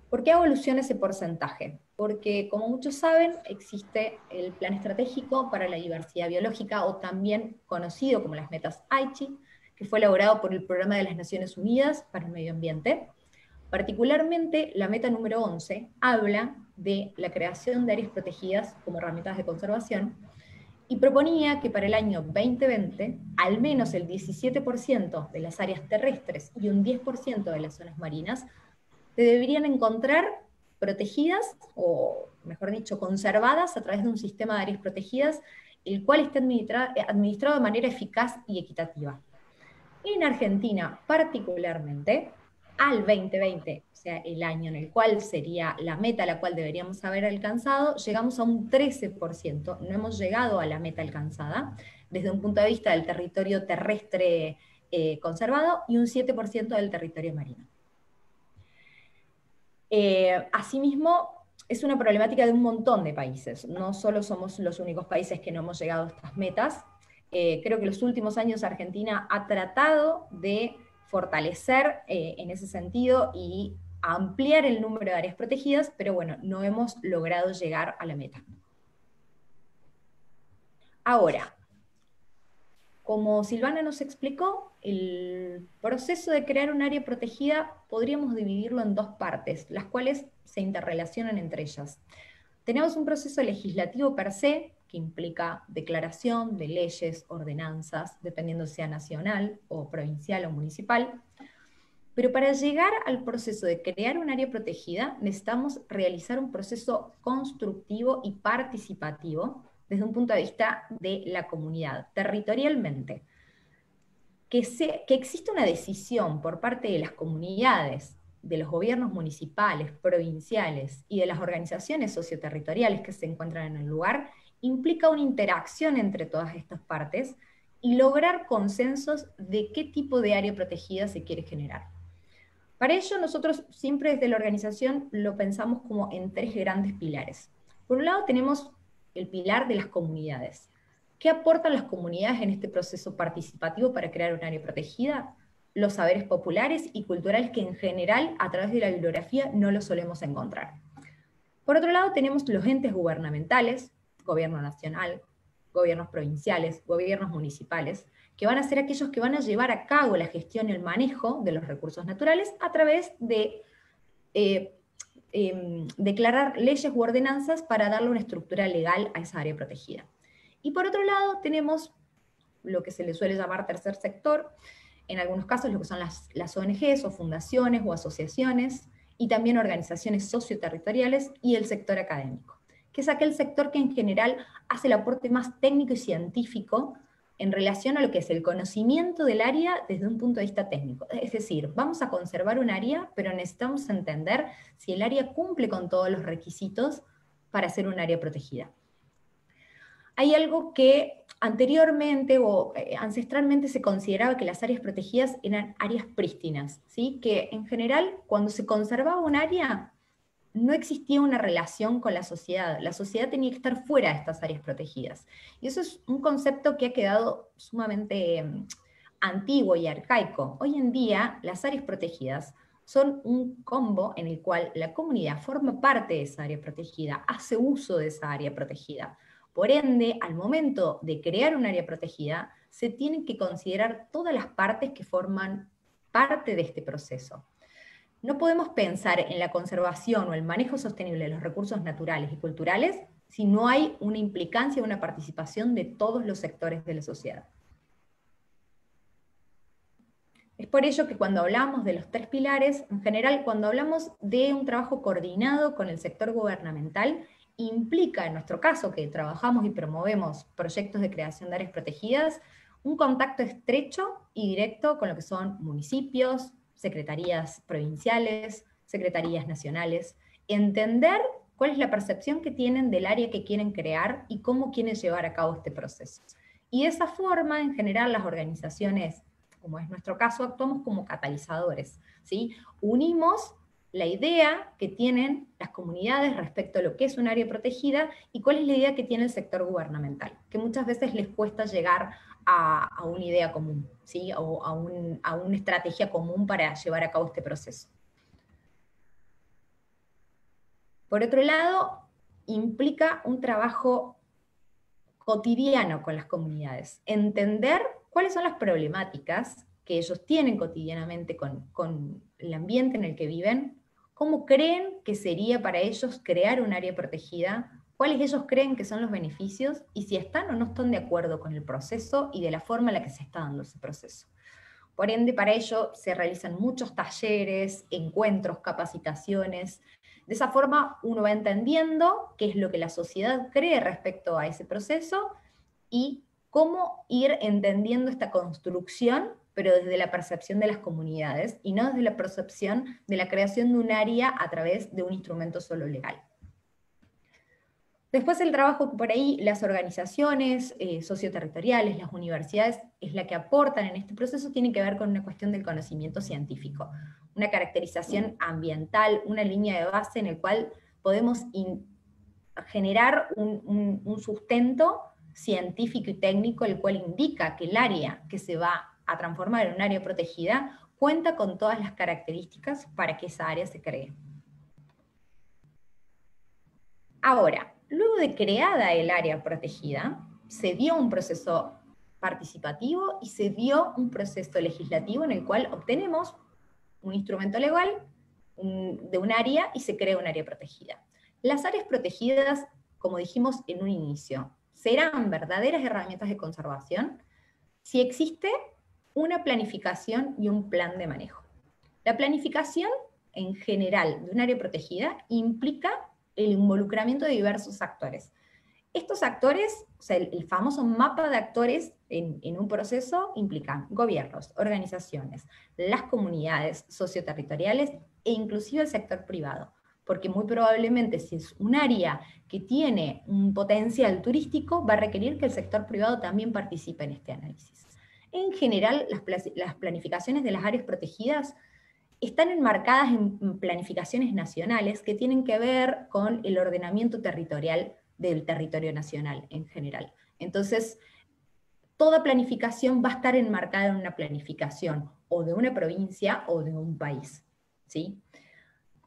¿Por qué evoluciona ese porcentaje? Porque, como muchos saben, existe el Plan Estratégico para la Diversidad Biológica, o también conocido como las Metas Aichi, que fue elaborado por el Programa de las Naciones Unidas para el Medio Ambiente. Particularmente, la meta número 11 habla de la creación de áreas protegidas como herramientas de conservación, y proponía que para el año 2020, al menos el 17% de las áreas terrestres y un 10% de las zonas marinas se deberían encontrar protegidas, o mejor dicho, conservadas a través de un sistema de áreas protegidas, el cual esté administrado de manera eficaz y equitativa. En Argentina, particularmente, al 2020, o sea, el año en el cual sería la meta a la cual deberíamos haber alcanzado, llegamos a un 13%, no hemos llegado a la meta alcanzada, desde un punto de vista del territorio terrestre conservado, y un 7% del territorio marino. Asimismo, es una problemática de un montón de países, no solo somos los únicos países que no hemos llegado a estas metas. Creo que en los últimos años Argentina ha tratado de fortalecer en ese sentido y ampliar el número de áreas protegidas, pero bueno, no hemos logrado llegar a la meta. Ahora, como Silvana nos explicó, el proceso de crear un área protegida podríamos dividirlo en dos partes, las cuales se interrelacionan entre ellas. Tenemos un proceso legislativo per se, que implica declaración de leyes, ordenanzas, dependiendo si sea nacional o provincial o municipal. Pero para llegar al proceso de crear un área protegida, necesitamos realizar un proceso constructivo y participativo desde un punto de vista de la comunidad, territorialmente. Que exista una decisión por parte de las comunidades, de los gobiernos municipales, provinciales y de las organizaciones socioterritoriales que se encuentran en el lugar, implica una interacción entre todas estas partes y lograr consensos de qué tipo de área protegida se quiere generar. Para ello, nosotros siempre desde la organización lo pensamos como en tres grandes pilares. Por un lado tenemos el pilar de las comunidades. ¿Qué aportan las comunidades en este proceso participativo para crear un área protegida? Los saberes populares y culturales que en general a través de la bibliografía no los solemos encontrar. Por otro lado tenemos los entes gubernamentales, gobierno nacional, gobiernos provinciales, gobiernos municipales, que van a ser aquellos que van a llevar a cabo la gestión y el manejo de los recursos naturales a través de declarar leyes u ordenanzas para darle una estructura legal a esa área protegida. Y por otro lado tenemos lo que se le suele llamar tercer sector, en algunos casos lo que son las ONGs o fundaciones o asociaciones, y también organizaciones socioterritoriales y el sector académico, que es aquel sector que en general hace el aporte más técnico y científico en relación a lo que es el conocimiento del área desde un punto de vista técnico. Es decir, vamos a conservar un área, pero necesitamos entender si el área cumple con todos los requisitos para ser un área protegida. Hay algo que anteriormente o ancestralmente se consideraba que las áreas protegidas eran áreas prístinas, ¿sí? Que en general cuando se conservaba un área no existía una relación con la sociedad tenía que estar fuera de estas áreas protegidas. Y eso es un concepto que ha quedado sumamente antiguo y arcaico. Hoy en día las áreas protegidas son un combo en el cual la comunidad forma parte de esa área protegida, hace uso de esa área protegida. Por ende, al momento de crear un área protegida, se tienen que considerar todas las partes que forman parte de este proceso. no podemos pensar en la conservación o el manejo sostenible de los recursos naturales y culturales si no hay una implicancia, una participación de todos los sectores de la sociedad. Es por ello que cuando hablamos de los 3 pilares, en general, cuando hablamos de un trabajo coordinado con el sector gubernamental, implica, en nuestro caso, que trabajamos y promovemos proyectos de creación de áreas protegidas, un contacto estrecho y directo con lo que son municipios, secretarías provinciales, secretarías nacionales, entender cuál es la percepción que tienen del área que quieren crear y cómo quieren llevar a cabo este proceso. Y de esa forma, en general, las organizaciones, como es nuestro caso, actuamos como catalizadores, ¿sí? Unimos la idea que tienen las comunidades respecto a lo que es un área protegida y cuál es la idea que tiene el sector gubernamental, que muchas veces les cuesta llegar a una idea común, ¿sí? O a una estrategia común para llevar a cabo este proceso. Por otro lado, implica un trabajo cotidiano con las comunidades, entender cuáles son las problemáticas que ellos tienen cotidianamente con el ambiente en el que viven, cómo creen que sería para ellos crear un área protegida, cuáles ellos creen que son los beneficios, y si están o no están de acuerdo con el proceso y de la forma en la que se está dando ese proceso. Por ende, para ello se realizan muchos talleres, encuentros, capacitaciones. De esa forma uno va entendiendo qué es lo que la sociedad cree respecto a ese proceso y cómo ir entendiendo esta construcción, pero desde la percepción de las comunidades y no desde la percepción de la creación de un área a través de un instrumento solo legal. Después el trabajo por ahí, las organizaciones socioterritoriales, las universidades, es la que aportan en este proceso, tiene que ver con una cuestión del conocimiento científico, una caracterización ambiental, una línea de base en el cual podemos generar un sustento científico y técnico, el cual indica que el área que se va a transformar en un área protegida cuenta con todas las características para que esa área se cree. Ahora, luego de creada el área protegida, se dio un proceso participativo y se dio un proceso legislativo en el cual obtenemos un instrumento legal de un área y se crea un área protegida. Las áreas protegidas, como dijimos en un inicio, serán verdaderas herramientas de conservación si existe una planificación y un plan de manejo. La planificación, en general, de un área protegida implica el involucramiento de diversos actores. Estos actores, o sea, el famoso mapa de actores en un proceso implican gobiernos, organizaciones, las comunidades socioterritoriales e inclusive el sector privado, porque muy probablemente si es un área que tiene un potencial turístico, va a requerir que el sector privado también participe en este análisis. En general, las planificaciones de las áreas protegidas están enmarcadas en planificaciones nacionales que tienen que ver con el ordenamiento territorial del territorio nacional en general. Entonces, toda planificación va a estar enmarcada en una planificación o de una provincia o de un país, ¿sí?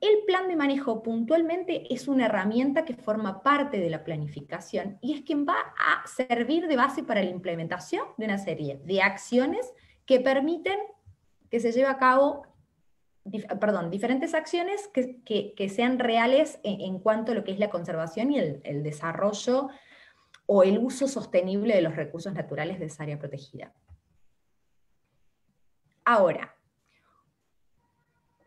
El plan de manejo puntualmente es una herramienta que forma parte de la planificación y es quien va a servir de base para la implementación de una serie de acciones que permiten que se lleve a cabo diferentes acciones que sean reales en cuanto a lo que es la conservación y el desarrollo o el uso sostenible de los recursos naturales de esa área protegida. Ahora,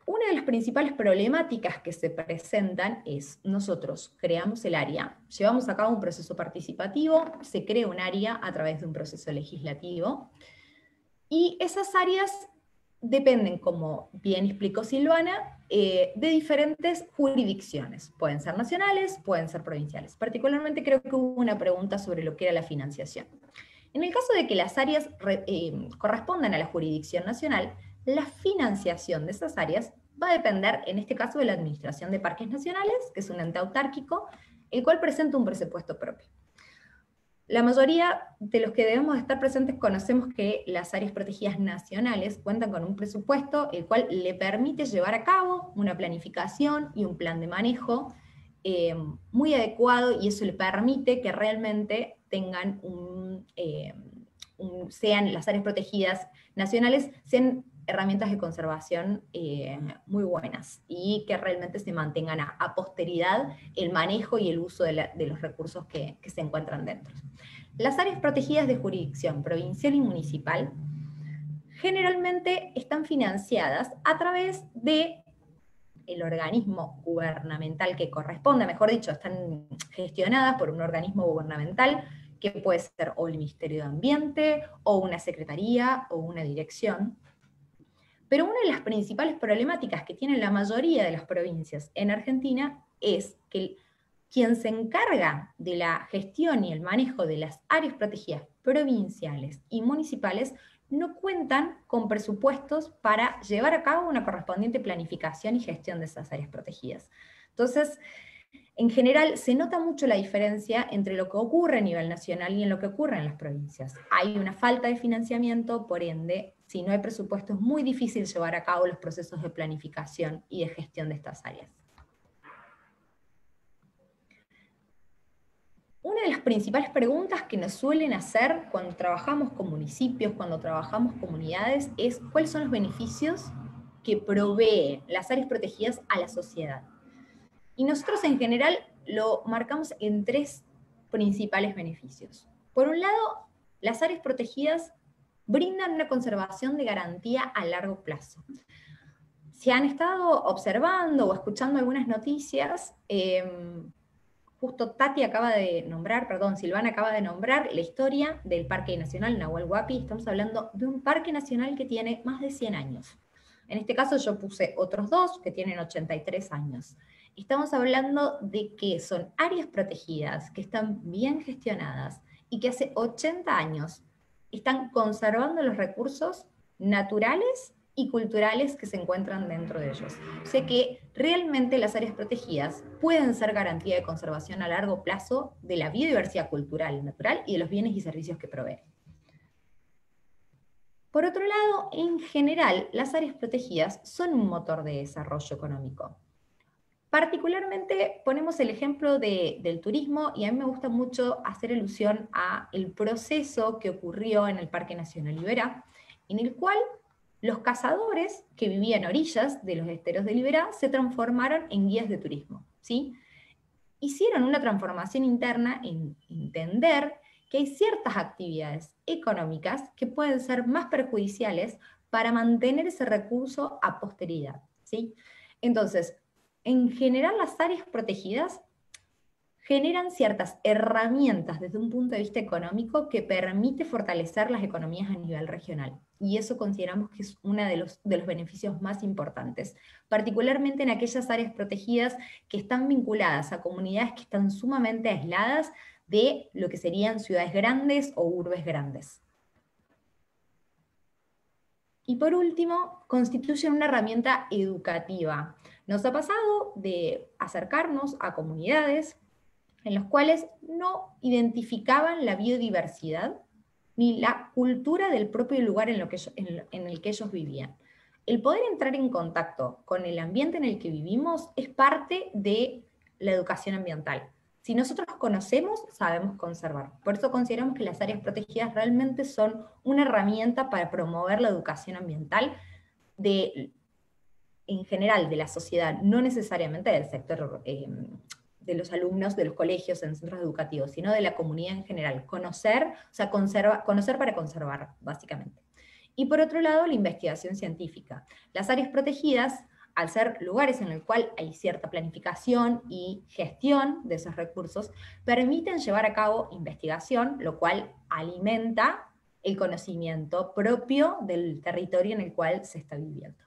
una de las principales problemáticas que se presentan es, nosotros creamos el área, llevamos a cabo un proceso participativo, se crea un área a través de un proceso legislativo, y esas áreas dependen, como bien explicó Silvana, de diferentes jurisdicciones. Pueden ser nacionales, pueden ser provinciales. Particularmente creo que hubo una pregunta sobre lo que era la financiación. En el caso de que las áreas correspondan a la jurisdicción nacional, la financiación de esas áreas va a depender, en este caso, de la Administración de Parques Nacionales, que es un ente autárquico, el cual presenta un presupuesto propio. La mayoría de los que debemos estar presentes conocemos que las áreas protegidas nacionales cuentan con un presupuesto el cual le permite llevar a cabo una planificación y un plan de manejo muy adecuado, y eso le permite que realmente tengan sean las áreas protegidas nacionales sean herramientas de conservación muy buenas y que realmente se mantengan a posteridad el manejo y el uso de los recursos que se encuentran dentro. Las áreas protegidas de jurisdicción provincial y municipal generalmente están financiadas a través de el organismo gubernamental que corresponde, mejor dicho, están gestionadas por un organismo gubernamental que puede ser o el Ministerio de Ambiente, o una secretaría, o una dirección. Pero una de las principales problemáticas que tienen la mayoría de las provincias en Argentina es que quien se encarga de la gestión y el manejo de las áreas protegidas provinciales y municipales no cuentan con presupuestos para llevar a cabo una correspondiente planificación y gestión de esas áreas protegidas. Entonces, en general, se nota mucho la diferencia entre lo que ocurre a nivel nacional y en lo que ocurre en las provincias. Hay una falta de financiamiento, por ende, si no hay presupuesto es muy difícil llevar a cabo los procesos de planificación y de gestión de estas áreas. Una de las principales preguntas que nos suelen hacer cuando trabajamos con municipios, cuando trabajamos comunidades, es ¿cuáles son los beneficios que provee las áreas protegidas a la sociedad? Y nosotros en general lo marcamos en tres principales beneficios. Por un lado, las áreas protegidas brindan una conservación de garantía a largo plazo. Si han estado observando o escuchando algunas noticias, justo Silvana acaba de nombrar la historia del Parque Nacional Nahuel Huapi. Estamos hablando de un parque nacional que tiene más de 100 años. En este caso yo puse otros dos que tienen 83 años. Estamos hablando de que son áreas protegidas, que están bien gestionadas y que hace 80 años están conservando los recursos naturales y culturales que se encuentran dentro de ellos. O sea que realmente las áreas protegidas pueden ser garantía de conservación a largo plazo de la biodiversidad cultural y natural y de los bienes y servicios que proveen. Por otro lado, en general, las áreas protegidas son un motor de desarrollo económico. Particularmente ponemos el ejemplo del turismo, y a mí me gusta mucho hacer alusión al proceso que ocurrió en el Parque Nacional Iberá, en el cual los cazadores que vivían a orillas de los esteros del Iberá se transformaron en guías de turismo, ¿sí? Hicieron una transformación interna en entender que hay ciertas actividades económicas que pueden ser más perjudiciales para mantener ese recurso a posteridad, ¿sí? Entonces, en general las áreas protegidas generan ciertas herramientas desde un punto de vista económico que permite fortalecer las economías a nivel regional. Y eso consideramos que es uno de los beneficios más importantes, particularmente en aquellas áreas protegidas que están vinculadas a comunidades que están sumamente aisladas de lo que serían ciudades grandes o urbes grandes. Y por último, constituyen una herramienta educativa. Nos ha pasado de acercarnos a comunidades en los cuales no identificaban la biodiversidad ni la cultura del propio lugar en el que ellos vivían. El poder entrar en contacto con el ambiente en el que vivimos es parte de la educación ambiental. Si nosotros conocemos, sabemos conservar. Por eso consideramos que las áreas protegidas realmente son una herramienta para promover la educación ambiental en general de la sociedad, no necesariamente del sector de los alumnos de los colegios en centros educativos, sino de la comunidad en general. Conocer para conservar, básicamente. Y por otro lado, la investigación científica. Las áreas protegidas, al ser lugares en el cual hay cierta planificación y gestión de esos recursos, permiten llevar a cabo investigación, lo cual alimenta el conocimiento propio del territorio en el cual se está viviendo.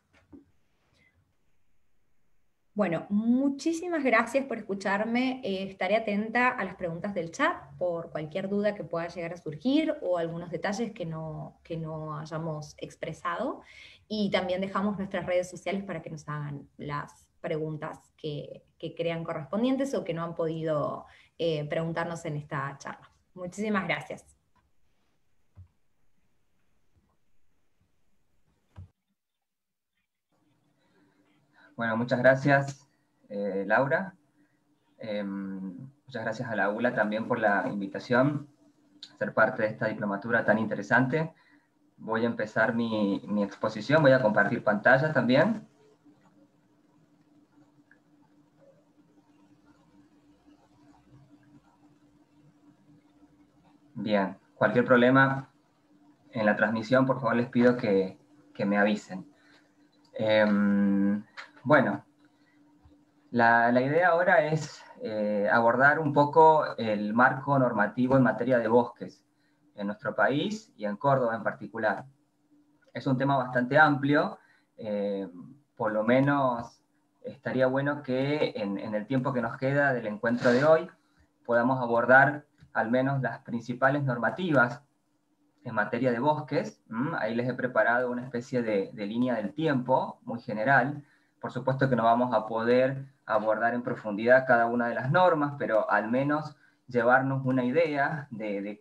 Bueno, muchísimas gracias por escucharme. Estaré atenta a las preguntas del chat por cualquier duda que pueda llegar a surgir o algunos detalles que no hayamos expresado. Y también dejamos nuestras redes sociales para que nos hagan las preguntas que crean correspondientes o que no han podido preguntarnos en esta charla. Muchísimas gracias. Bueno, muchas gracias, Laura. Muchas gracias a la ULA también por la invitación a ser parte de esta diplomatura tan interesante. voy a empezar mi exposición, voy a compartir pantalla también. Bien, cualquier problema en la transmisión, por favor les pido que me avisen. Bueno, la idea ahora es abordar un poco el marco normativo en materia de bosques en nuestro país y en Córdoba en particular. Es un tema bastante amplio, por lo menos estaría bueno que en el tiempo que nos queda del encuentro de hoy podamos abordar al menos las principales normativas en materia de bosques. Ahí les he preparado una especie de línea del tiempo muy general. Por supuesto que no vamos a poder abordar en profundidad cada una de las normas, pero al menos llevarnos una idea de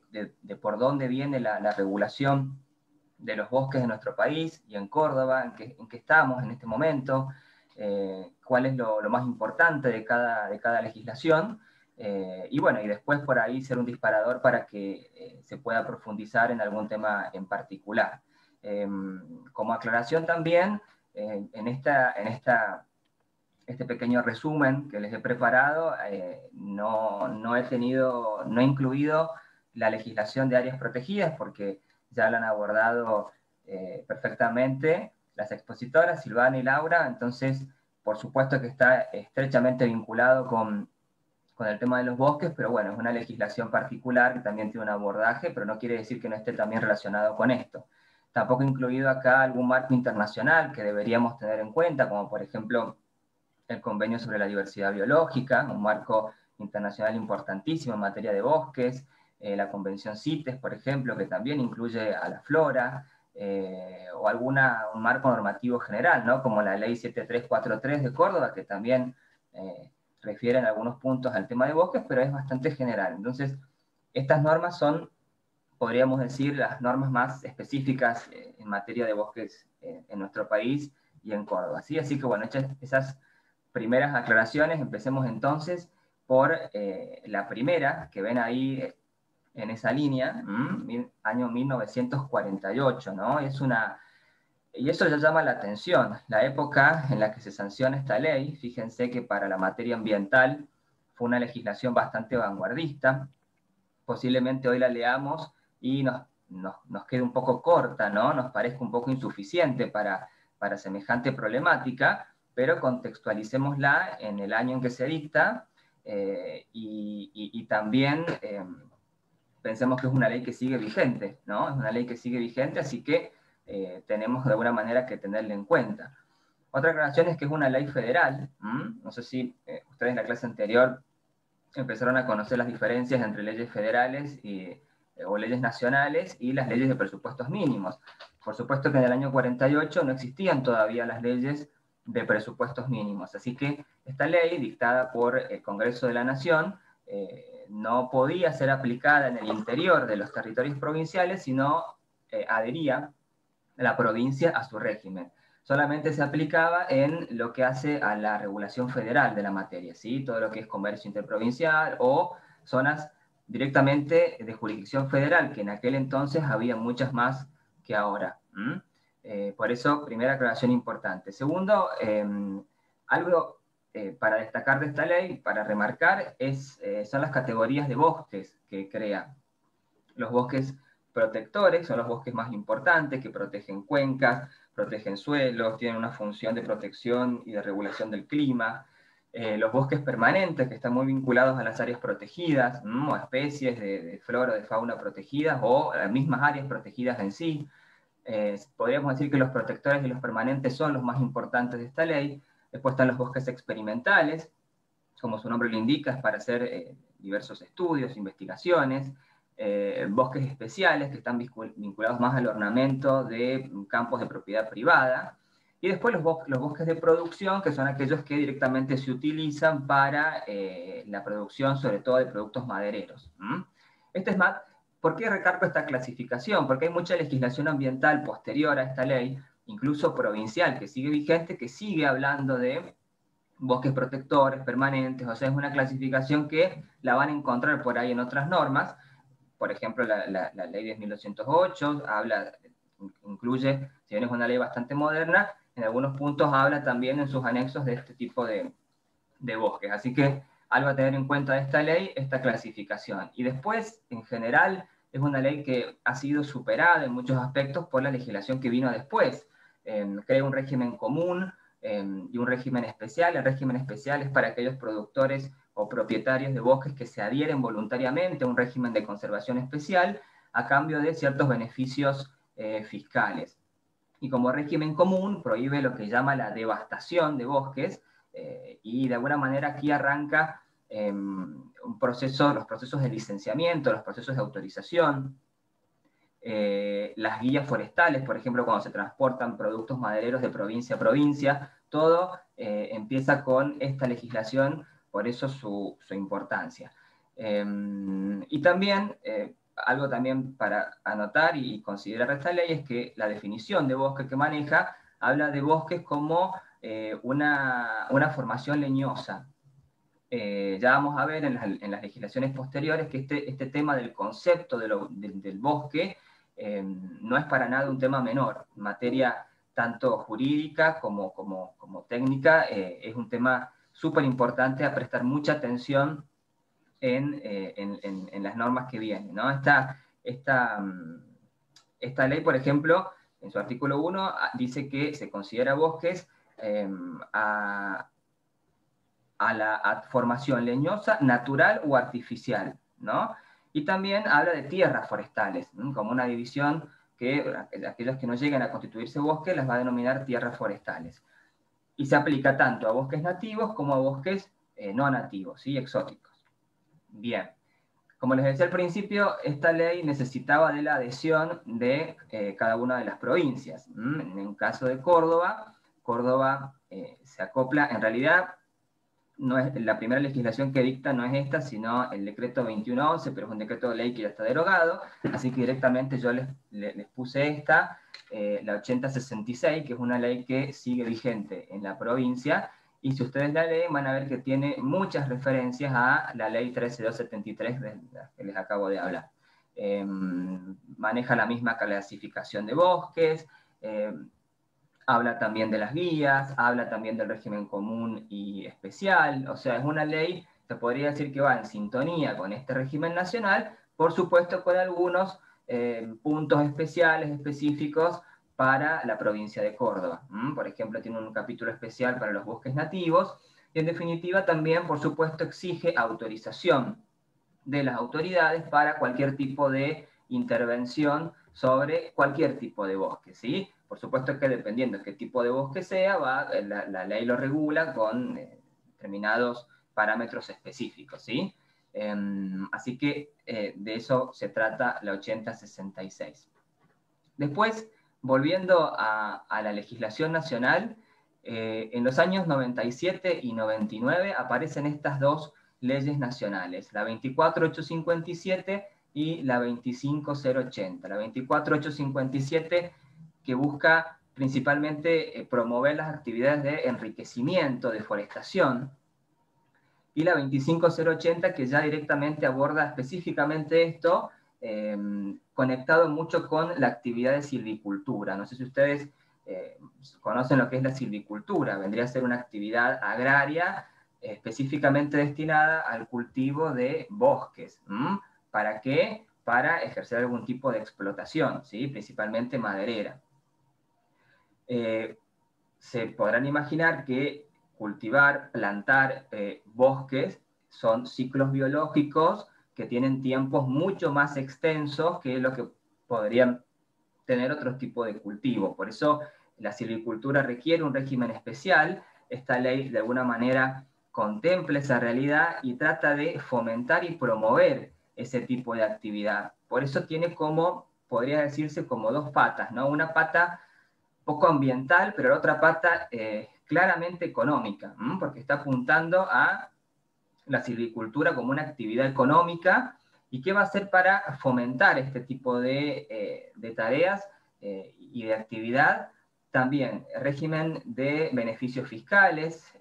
por dónde viene la regulación de los bosques de nuestro país y en Córdoba, en qué estamos en este momento, cuál es lo más importante de cada legislación, y bueno, y después por ahí ser un disparador para que se pueda profundizar en algún tema en particular. Como aclaración también, en este pequeño resumen que les he preparado, no he incluido la legislación de áreas protegidas, porque ya lo han abordado perfectamente las expositoras, Silvana y Laura, entonces por supuesto que está estrechamente vinculado con el tema de los bosques, pero bueno, es una legislación particular que también tiene un abordaje, pero no quiere decir que no esté también relacionado con esto. Tampoco he incluido acá algún marco internacional que deberíamos tener en cuenta, como por ejemplo el Convenio sobre la Diversidad Biológica, un marco internacional importantísimo en materia de bosques, la Convención CITES, por ejemplo, que también incluye a la flora, o un marco normativo general, ¿no? Como la Ley 7343 de Córdoba, que también refiere en algunos puntos al tema de bosques, pero es bastante general. Entonces, estas normas son, podríamos decir, las normas más específicas en materia de bosques en nuestro país y en Córdoba, ¿sí? Así que, bueno, hechas esas primeras aclaraciones, empecemos entonces por la primera, que ven ahí en esa línea, año 1948, ¿no? Y eso ya llama la atención, la época en la que se sanciona esta ley. Fíjense que para la materia ambiental fue una legislación bastante vanguardista. Posiblemente hoy la leamos y nos quede un poco corta, ¿no? Nos parezca un poco insuficiente para semejante problemática, pero contextualicémosla en el año en que se dicta, y también pensemos que es una ley que sigue vigente, ¿no? Es una ley que sigue vigente, así que tenemos de alguna manera que tenerla en cuenta. Otra aclaración es que es una ley federal. No sé si ustedes en la clase anterior empezaron a conocer las diferencias entre leyes federales o leyes nacionales y las leyes de presupuestos mínimos. Por supuesto que en el año 48 no existían todavía las leyes de presupuestos mínimos, así que esta ley, dictada por el Congreso de la Nación, no podía ser aplicada en el interior de los territorios provinciales, sino adhería la provincia a su régimen. Solamente se aplicaba en lo que hace a la regulación federal de la materia, ¿sí? Todo lo que es comercio interprovincial o zonas directamente de jurisdicción federal, que en aquel entonces había muchas más que ahora. Por eso, primera aclaración importante. Segundo, algo para destacar de esta ley, para remarcar, son las categorías de bosques que crea. Los bosques protectores son los bosques más importantes, que protegen cuencas, protegen suelos, tienen una función de protección y de regulación del clima. Los bosques permanentes, que están muy vinculados a las áreas protegidas, o a especies de flora o de fauna protegidas, o a las mismas áreas protegidas en sí. Podríamos decir que los protectores y los permanentes son los más importantes de esta ley. Después están los bosques experimentales, como su nombre lo indica, es para hacer diversos estudios, investigaciones. Bosques especiales, que están vinculados más al ornamento de campos de propiedad privada. Y después los bosques de producción, que son aquellos que directamente se utilizan para la producción, sobre todo de productos madereros. ¿Por qué recargo esta clasificación? Porque hay mucha legislación ambiental posterior a esta ley, incluso provincial, que sigue vigente, que sigue hablando de bosques protectores, permanentes. O sea, es una clasificación que la van a encontrar por ahí en otras normas. Por ejemplo, la ley 10.208 habla incluye, si bien es una ley bastante moderna, en algunos puntos habla también en sus anexos de este tipo de bosques. Así que algo a tener en cuenta de esta ley, esta clasificación. Y después, en general, es una ley que ha sido superada en muchos aspectos por la legislación que vino después. Crea un régimen común y un régimen especial. El régimen especial es para aquellos productores o propietarios de bosques que se adhieren voluntariamente a un régimen de conservación especial a cambio de ciertos beneficios fiscales. Y como régimen común prohíbe lo que llama la devastación de bosques, y de alguna manera aquí arranca los procesos de licenciamiento, los procesos de autorización, las guías forestales, por ejemplo, cuando se transportan productos madereros de provincia a provincia, todo empieza con esta legislación, por eso su importancia. Y también, algo también para anotar y considerar esta ley es que la definición de bosque que maneja habla de bosques como una formación leñosa. Ya vamos a ver en las legislaciones posteriores que este tema del concepto del bosque no es para nada un tema menor. En materia tanto jurídica como técnica, es un tema súper importante a prestar mucha atención en las normas que vienen, ¿no? Esta ley, por ejemplo, en su artículo 1, dice que se considera bosques a la formación leñosa, natural o artificial, ¿no? Y también habla de tierras forestales, ¿no? Como una división que aquellos que no lleguen a constituirse bosques las va a denominar tierras forestales. Y se aplica tanto a bosques nativos como a bosques no nativos, ¿sí? Exóticos. Bien. Como les decía al principio, esta ley necesitaba de la adhesión de cada una de las provincias. En el caso de Córdoba, se acopla, en realidad, no es, la primera legislación que dicta no es esta, sino el decreto 2111, pero es un decreto de ley que ya está derogado, así que directamente yo les puse esta, la 8066, que es una ley que sigue vigente en la provincia, y si ustedes la leen van a ver que tiene muchas referencias a la ley 13273 de la que les acabo de hablar. Maneja la misma clasificación de bosques, habla también de las guías, habla también del régimen común y especial, o sea, es una ley, se podría decir que va en sintonía con este régimen nacional, por supuesto con algunos puntos especiales, específicos, para la provincia de Córdoba. Por ejemplo, tiene un capítulo especial para los bosques nativos, y en definitiva también, por supuesto, exige autorización de las autoridades para cualquier tipo de intervención sobre cualquier tipo de bosque, ¿sí? Por supuesto que dependiendo de qué tipo de bosque sea, la ley lo regula con determinados parámetros específicos, ¿sí? Así que de eso se trata la 8066. Después, volviendo a la legislación nacional, en los años 97 y 99 aparecen estas dos leyes nacionales, la 24857 y la 25080. La 24857 que busca principalmente promover las actividades de enriquecimiento, deforestación, y la 25080 que ya directamente aborda específicamente esto, conectado mucho con la actividad de silvicultura. No sé si ustedes conocen lo que es la silvicultura, vendría a ser una actividad agraria específicamente destinada al cultivo de bosques. ¿Para qué? Para ejercer algún tipo de explotación, ¿sí? Principalmente maderera. Se podrán imaginar que cultivar, plantar bosques son ciclos biológicos que tienen tiempos mucho más extensos que lo que podrían tener otros tipos de cultivos. Por eso la silvicultura requiere un régimen especial. Esta ley de alguna manera contempla esa realidad y trata de fomentar y promover ese tipo de actividad. Por eso tiene como, podría decirse, como dos patas, ¿no? Una pata poco ambiental, pero la otra pata claramente económica, porque está apuntando a la silvicultura como una actividad económica. ¿Y qué va a hacer para fomentar este tipo de tareas y de actividad? También régimen de beneficios fiscales,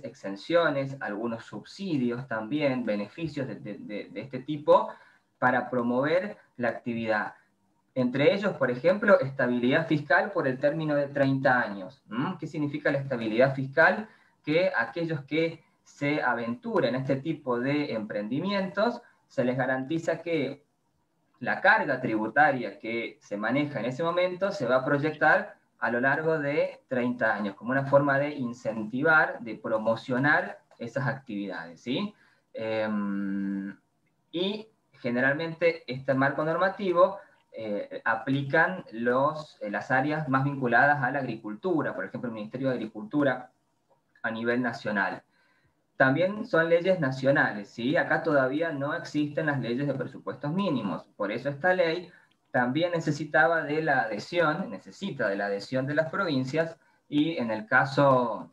exenciones, algunos subsidios también, beneficios de este tipo para promover la actividad. Entre ellos, por ejemplo, estabilidad fiscal por el término de 30 años. ¿Qué significa la estabilidad fiscal? Que aquellos que se aventuren en este tipo de emprendimientos, se les garantiza que la carga tributaria que se maneja en ese momento se va a proyectar a lo largo de 30 años, como una forma de incentivar, de promocionar esas actividades, ¿sí? Y generalmente este marco normativo aplican las áreas más vinculadas a la agricultura, por ejemplo, el Ministerio de Agricultura a nivel nacional. También son leyes nacionales, ¿sí? Acá todavía no existen las leyes de presupuestos mínimos, por eso esta ley también necesita de la adhesión de las provincias, y en el caso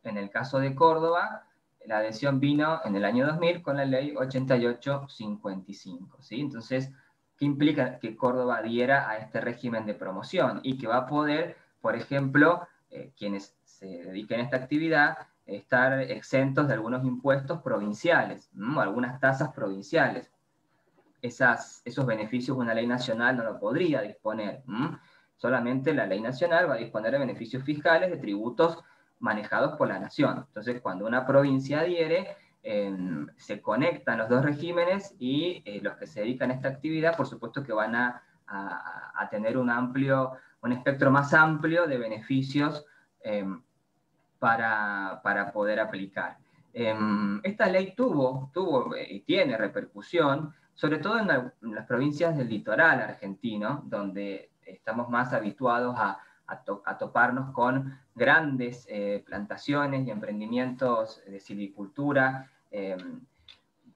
de Córdoba, la adhesión vino en el año 2000 con la ley 8855, ¿sí? Entonces, ¿qué implica que Córdoba adhiera a este régimen de promoción? Y que va a poder, por ejemplo, quienes se dediquen a esta actividad, estar exentos de algunos impuestos provinciales, algunas tasas provinciales. Esos beneficios una ley nacional no lo podría disponer. Solamente la ley nacional va a disponer de beneficios fiscales, de tributos manejados por la nación. Entonces, cuando una provincia adhiere, se conectan los dos regímenes, y los que se dedican a esta actividad, por supuesto que van a tener un espectro más amplio de beneficios para poder aplicar. Esta ley tuvo y tiene repercusión, sobre todo en las provincias del litoral argentino, donde estamos más habituados a toparnos con grandes plantaciones y emprendimientos de silvicultura.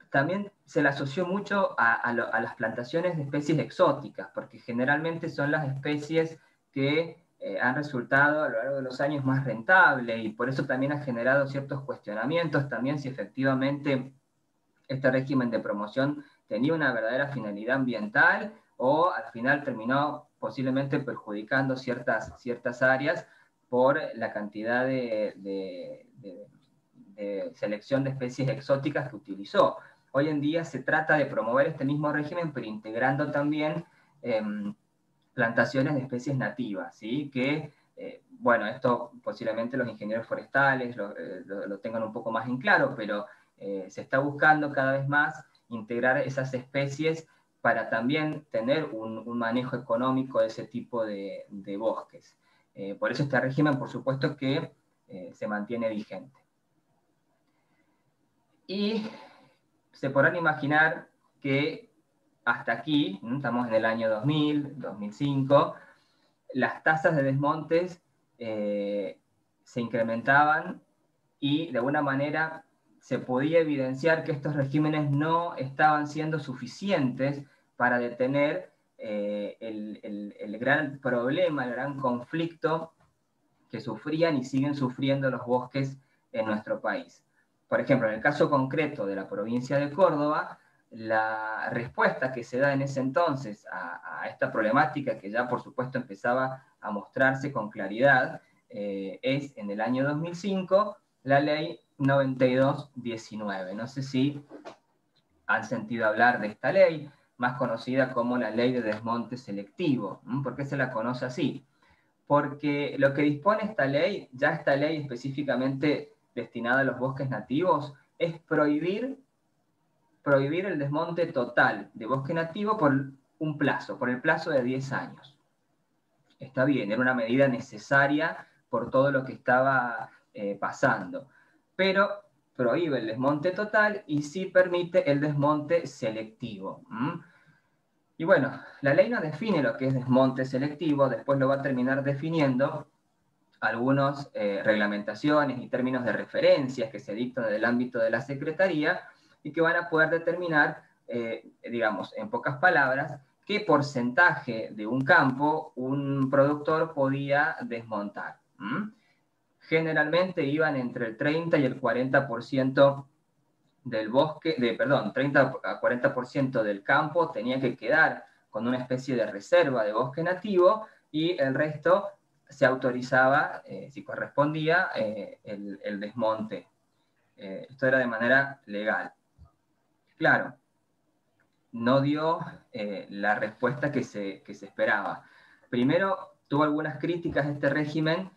También se le asoció mucho a las plantaciones de especies exóticas, porque generalmente son las especies que han resultado a lo largo de los años más rentables, y por eso también ha generado ciertos cuestionamientos también si efectivamente este régimen de promoción tenía una verdadera finalidad ambiental, o al final terminó posiblemente perjudicando ciertas áreas por la cantidad de selección de especies exóticas que utilizó. Hoy en día se trata de promover este mismo régimen, pero integrando también plantaciones de especies nativas, ¿sí? Que, bueno, esto posiblemente los ingenieros forestales lo tengan un poco más en claro, pero se está buscando cada vez más integrar esas especies para también tener un manejo económico de ese tipo de bosques. Por eso este régimen, por supuesto, que se mantiene vigente. Y se podrán imaginar que hasta aquí, estamos en el año 2000, 2005, las tasas de desmontes se incrementaban, y de alguna manera se podía evidenciar que estos regímenes no estaban siendo suficientes para detener el gran problema, el gran conflicto que sufrían y siguen sufriendo los bosques en nuestro país. Por ejemplo, en el caso concreto de la provincia de Córdoba, la respuesta que se da en ese entonces a esta problemática, que ya por supuesto empezaba a mostrarse con claridad, es en el año 2005 la ley 9219. No sé si han sentido hablar de esta ley, más conocida como la ley de desmonte selectivo. ¿Por qué se la conoce así? Porque lo que dispone esta ley específicamente destinada a los bosques nativos, es prohibir el desmonte total de bosque nativo por el plazo de 10 años. Está bien, era una medida necesaria por todo lo que estaba pasando, pero prohíbe el desmonte total y sí permite el desmonte selectivo. Y bueno, la ley no define lo que es desmonte selectivo, después lo va a terminar definiendo algunas reglamentaciones y términos de referencias que se dictan en el ámbito de la Secretaría, y que van a poder determinar, digamos, en pocas palabras, qué porcentaje de un campo un productor podía desmontar. Generalmente iban entre el 30 y el 40% del bosque, 30 a 40% del campo tenía que quedar con una especie de reserva de bosque nativo, y el resto se autorizaba, si correspondía, el desmonte. Esto era de manera legal. Claro, no dio la respuesta que se esperaba. Primero, tuvo algunas críticas a este régimen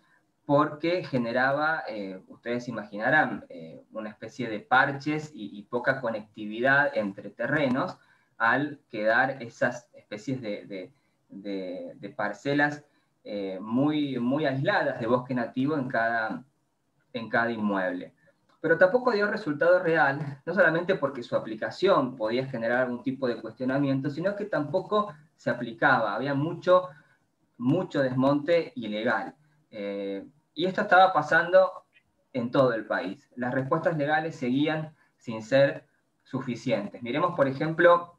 porque generaba, ustedes imaginarán, una especie de parches y poca conectividad entre terrenos al quedar esas especies de parcelas muy aisladas de bosque nativo en cada inmueble. Pero tampoco dio resultado real, no solamente porque su aplicación podía generar algún tipo de cuestionamiento, sino que tampoco se aplicaba, había mucho desmonte ilegal. Y esto estaba pasando en todo el país. Las respuestas legales seguían sin ser suficientes. Miremos, por ejemplo,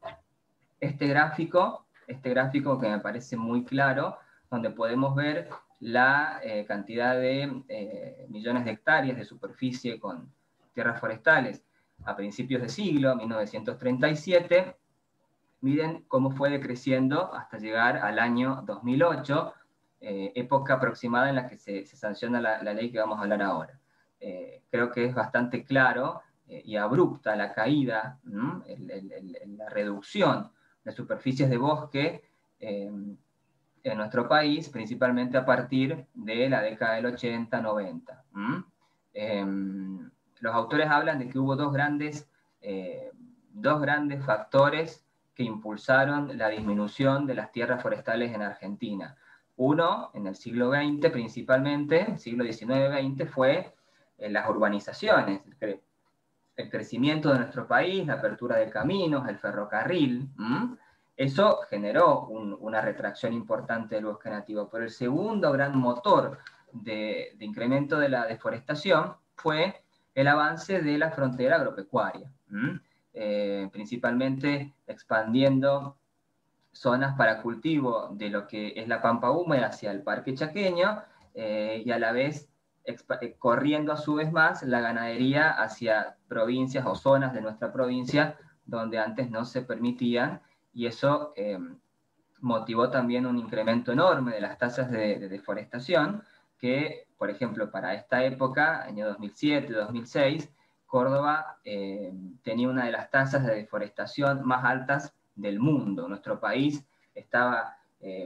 este gráfico que me parece muy claro, donde podemos ver la cantidad de millones de hectáreas de superficie con tierras forestales a principios de siglo, 1937. Miren cómo fue decreciendo hasta llegar al año 2008, época aproximada en la que se sanciona la ley que vamos a hablar ahora. Creo que es bastante claro y abrupta la caída, la reducción de superficies de bosque en nuestro país, principalmente a partir de la década del 80-90. Los autores hablan de que hubo dos grandes factores que impulsaron la disminución de las tierras forestales en Argentina. Uno, en el siglo XX principalmente, siglo XIX-XX, fue las urbanizaciones, el crecimiento de nuestro país, la apertura de caminos, el ferrocarril. Eso generó una retracción importante del bosque nativo. Pero el segundo gran motor de incremento de la deforestación fue el avance de la frontera agropecuaria, principalmente expandiendo zonas para cultivo de lo que es la pampa húmeda hacia el Parque Chaqueño, y a la vez corriendo a su vez más la ganadería hacia provincias o zonas de nuestra provincia donde antes no se permitían, y eso motivó también un incremento enorme de las tasas de deforestación, que, por ejemplo, para esta época, año 2007-2006, Córdoba tenía una de las tasas de deforestación más altas del mundo. Nuestro país estaba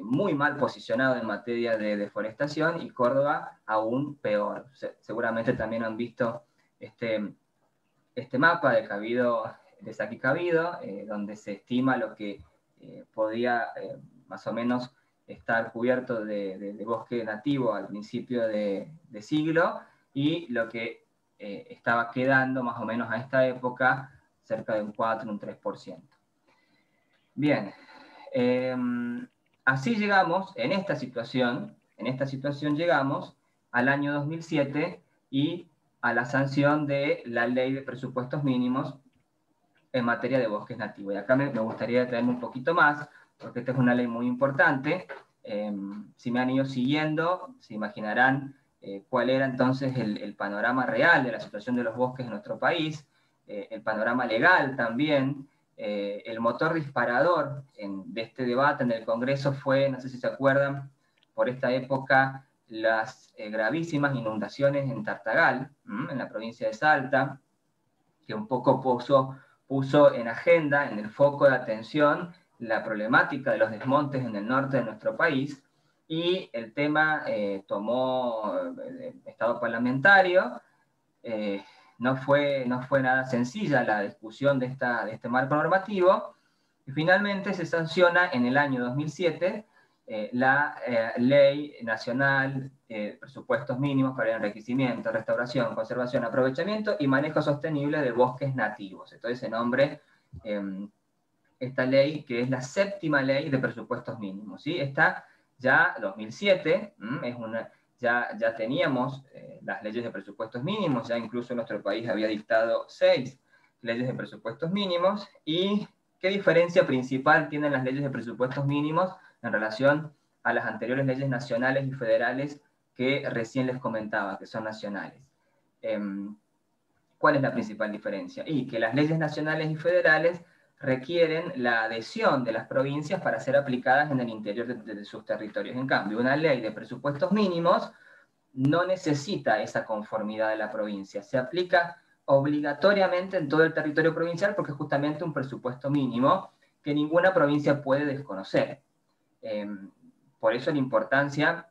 muy mal posicionado en materia de deforestación, y Córdoba aún peor. Seguramente también han visto este mapa de Saki Cabido, donde se estima lo que podía más o menos estar cubierto de bosque nativo al principio de siglo, y lo que estaba quedando más o menos a esta época cerca de un 4, un 3%. Bien, así llegamos, en esta situación llegamos al año 2007 y a la sanción de la Ley de Presupuestos Mínimos en materia de bosques nativos. Y acá me gustaría detenerme un poquito más, porque esta es una ley muy importante. Si me han ido siguiendo, se imaginarán cuál era entonces el panorama real de la situación de los bosques en nuestro país, el panorama legal también. El motor disparador de este debate en el Congreso fue, no sé si se acuerdan, por esta época, las gravísimas inundaciones en Tartagal, en la provincia de Salta, que un poco puso en agenda, en el foco de atención, la problemática de los desmontes en el norte de nuestro país, y el tema tomó estado parlamentario. No fue nada sencilla la discusión de este marco normativo, y finalmente se sanciona en el año 2007 la Ley Nacional de Presupuestos Mínimos para el Enriquecimiento, Restauración, Conservación, Aprovechamiento y Manejo Sostenible de Bosques Nativos. Entonces se nombre esta ley, que es la séptima Ley de Presupuestos Mínimos, ¿sí? Esta ya 2007, ya teníamos las leyes de presupuestos mínimos, ya incluso nuestro país había dictado 6 leyes de presupuestos mínimos. ¿Y qué diferencia principal tienen las leyes de presupuestos mínimos en relación a las anteriores leyes nacionales y federales que recién les comentaba, que son nacionales? ¿Cuál es la principal diferencia? Y que las leyes nacionales y federales requieren la adhesión de las provincias para ser aplicadas en el interior de sus territorios. En cambio, una ley de presupuestos mínimos no necesita esa conformidad de la provincia. Se aplica obligatoriamente en todo el territorio provincial, porque es justamente un presupuesto mínimo, que ninguna provincia puede desconocer. Por eso la importancia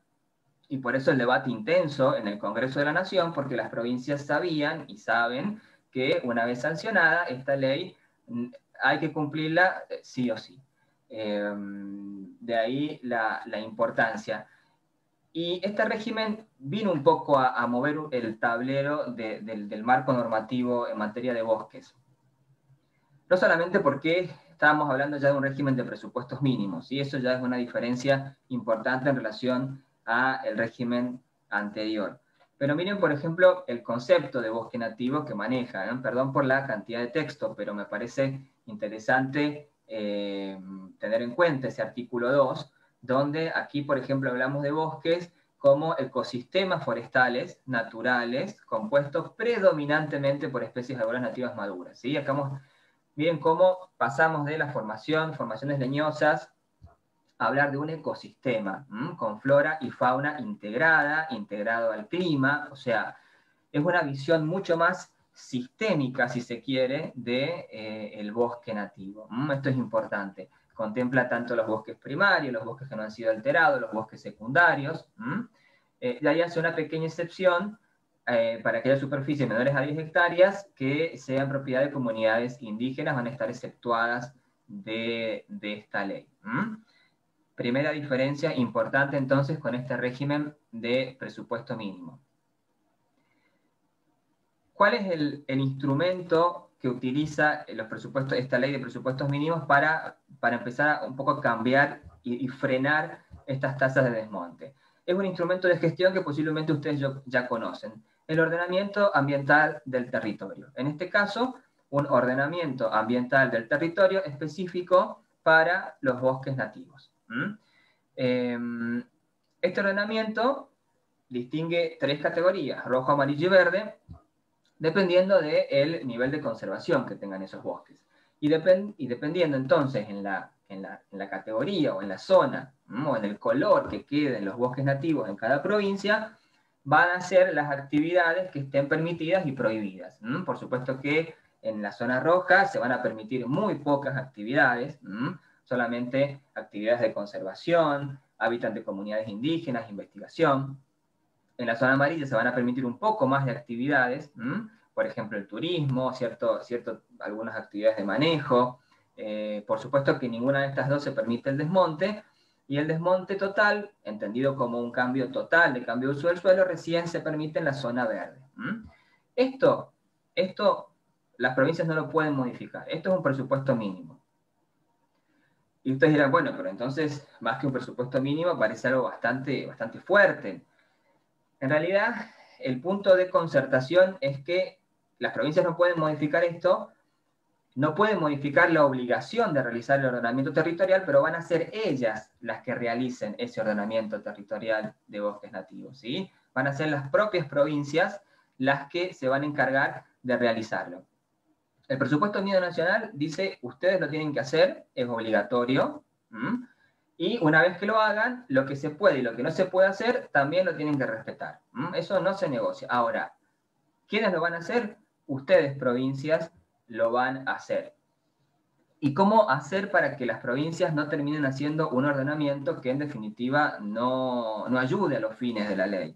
y por eso el debate intenso en el Congreso de la Nación, porque las provincias sabían y saben que una vez sancionada esta ley hay que cumplirla sí o sí. De ahí la importancia. Y este régimen vino un poco a mover el tablero del marco normativo en materia de bosques. No solamente porque estábamos hablando ya de un régimen de presupuestos mínimos, y eso ya es una diferencia importante en relación al régimen anterior. Pero miren, por ejemplo, el concepto de bosque nativo que maneja, ¿eh? Perdón por la cantidad de texto, pero me parece interesante tener en cuenta ese artículo 2, donde aquí, por ejemplo, hablamos de bosques como ecosistemas forestales naturales compuestos predominantemente por especies de árboles nativas maduras. ¿Sí? Acá miren cómo pasamos de la formaciones leñosas, a hablar de un ecosistema, con flora y fauna integrado al clima, o sea, es una visión mucho más sistémica, si se quiere, del bosque nativo. Esto es importante. Contempla tanto los bosques primarios, los bosques que no han sido alterados, los bosques secundarios. Y ahí hace una pequeña excepción para aquellas superficies menores a 10 hectáreas que sean propiedad de comunidades indígenas, van a estar exceptuadas de esta ley. Primera diferencia importante entonces con este régimen de presupuesto mínimo. ¿Cuál es el instrumento que utiliza esta ley de presupuestos mínimos para empezar un poco a cambiar y frenar estas tasas de desmonte? Es un instrumento de gestión que posiblemente ustedes ya conocen, el ordenamiento ambiental del territorio. En este caso, un ordenamiento ambiental del territorio específico para los bosques nativos. Este ordenamiento distingue 3 categorías, rojo, amarillo y verde, dependiendo del nivel de conservación que tengan esos bosques. Y dependiendo entonces en la categoría o en la zona, o en el color que queden los bosques nativos en cada provincia, van a ser las actividades que estén permitidas y prohibidas. Por supuesto que en la zona roja se van a permitir muy pocas actividades, solamente actividades de conservación, hábitat de comunidades indígenas, investigación. En la zona amarilla se van a permitir un poco más de actividades, por ejemplo el turismo, algunas actividades de manejo. Por supuesto que ninguna de estas dos se permite el desmonte, y el desmonte total, entendido como un cambio total de cambio de uso del suelo, recién se permite en la zona verde. Esto las provincias no lo pueden modificar, esto es un presupuesto mínimo. Y ustedes dirán, bueno, pero entonces, más que un presupuesto mínimo, parece algo bastante fuerte. En realidad, el punto de concertación es que las provincias no pueden modificar esto, no pueden modificar la obligación de realizar el ordenamiento territorial, pero van a ser ellas las que realicen ese ordenamiento territorial de bosques nativos, ¿sí? Van a ser las propias provincias las que se van a encargar de realizarlo. El presupuesto mínimo nacional dice, ustedes lo tienen que hacer, es obligatorio, y una vez que lo hagan, lo que se puede y lo que no se puede hacer, también lo tienen que respetar. Eso no se negocia. Ahora, ¿quiénes lo van a hacer? Ustedes, provincias, lo van a hacer. ¿Y cómo hacer para que las provincias no terminen haciendo un ordenamiento que en definitiva no ayude a los fines de la ley?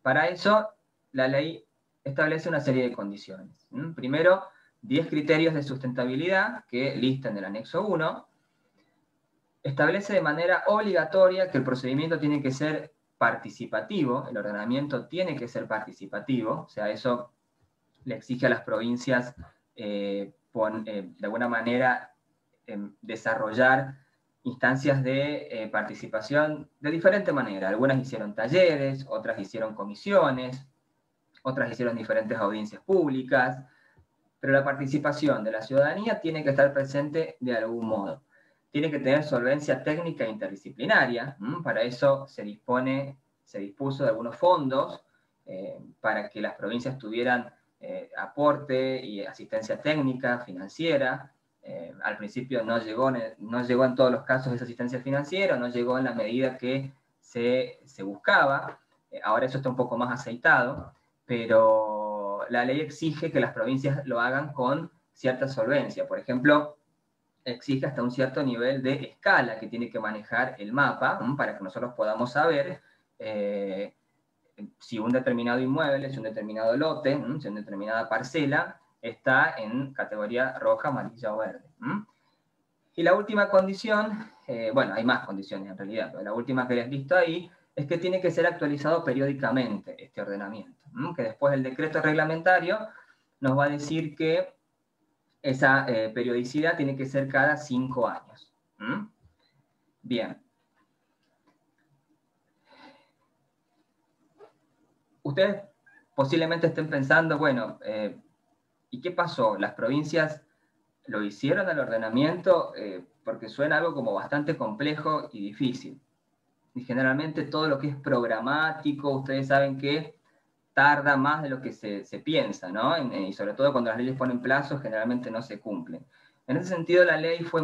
Para eso, la ley establece una serie de condiciones. Primero, 10 criterios de sustentabilidad que lista en el anexo 1. Establece de manera obligatoria que el procedimiento tiene que ser participativo, el ordenamiento tiene que ser participativo, o sea, eso le exige a las provincias de alguna manera desarrollar instancias de participación de diferente manera. Algunas hicieron talleres, otras hicieron comisiones, otras hicieron diferentes audiencias públicas, pero la participación de la ciudadanía tiene que estar presente de algún modo. Tiene que tener solvencia técnica e interdisciplinaria. Para eso se dispuso de algunos fondos para que las provincias tuvieran aporte y asistencia técnica, financiera. Al principio no llegó en todos los casos esa asistencia financiera, no llegó en la medida que se buscaba. Ahora eso está un poco más aceitado, pero la ley exige que las provincias lo hagan con cierta solvencia. Por ejemplo, exige hasta un cierto nivel de escala que tiene que manejar el mapa para que nosotros podamos saber si un determinado inmueble, si un determinado lote, si una determinada parcela está en categoría roja, amarilla o verde. Y la última condición, bueno, hay más condiciones en realidad, pero la última que les listo ahí es que tiene que ser actualizado periódicamente este ordenamiento, que después el decreto reglamentario nos va a decir que esa periodicidad tiene que ser cada 5 años. Bien. Ustedes posiblemente estén pensando, bueno, ¿y qué pasó? ¿Las provincias lo hicieron al ordenamiento? Porque suena algo como bastante complejo y difícil. Y generalmente todo lo que es programático, ustedes saben que tarda más de lo que se piensa, ¿no? Y sobre todo cuando las leyes ponen plazos, generalmente no se cumplen. En ese sentido, la ley fue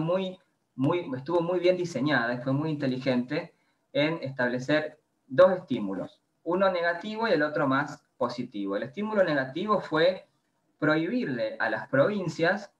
estuvo muy bien diseñada y fue muy inteligente en establecer dos estímulos, uno negativo y el otro más positivo. El estímulo negativo fue prohibirle a las provincias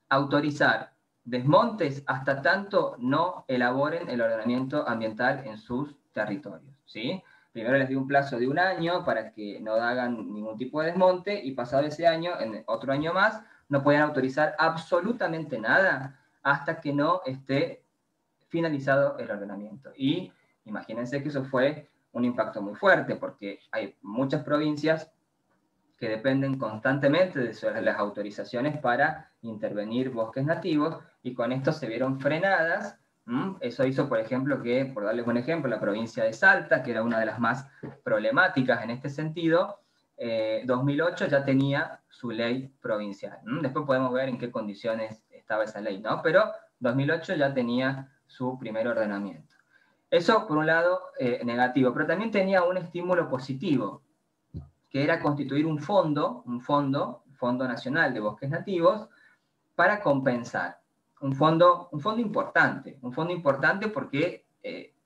autorizar desmontes hasta tanto no elaboren el ordenamiento ambiental en sus territorios, ¿sí? Primero les dio un plazo de 1 año para que no hagan ningún tipo de desmonte y pasado ese año, en otro año más, no podían autorizar absolutamente nada hasta que no esté finalizado el ordenamiento. Y imagínense que eso fue un impacto muy fuerte porque hay muchas provincias que dependen constantemente de las autorizaciones para intervenir bosques nativos, y con esto se vieron frenadas. Eso hizo, por ejemplo, que, por darles un ejemplo, la provincia de Salta, que era una de las más problemáticas en este sentido, 2008 ya tenía su ley provincial. Después podemos ver en qué condiciones estaba esa ley, ¿no? Pero 2008 ya tenía su primer ordenamiento. Eso, por un lado, negativo, pero también tenía un estímulo positivo, que era constituir un fondo nacional de bosques nativos, para compensar. Un fondo importante porque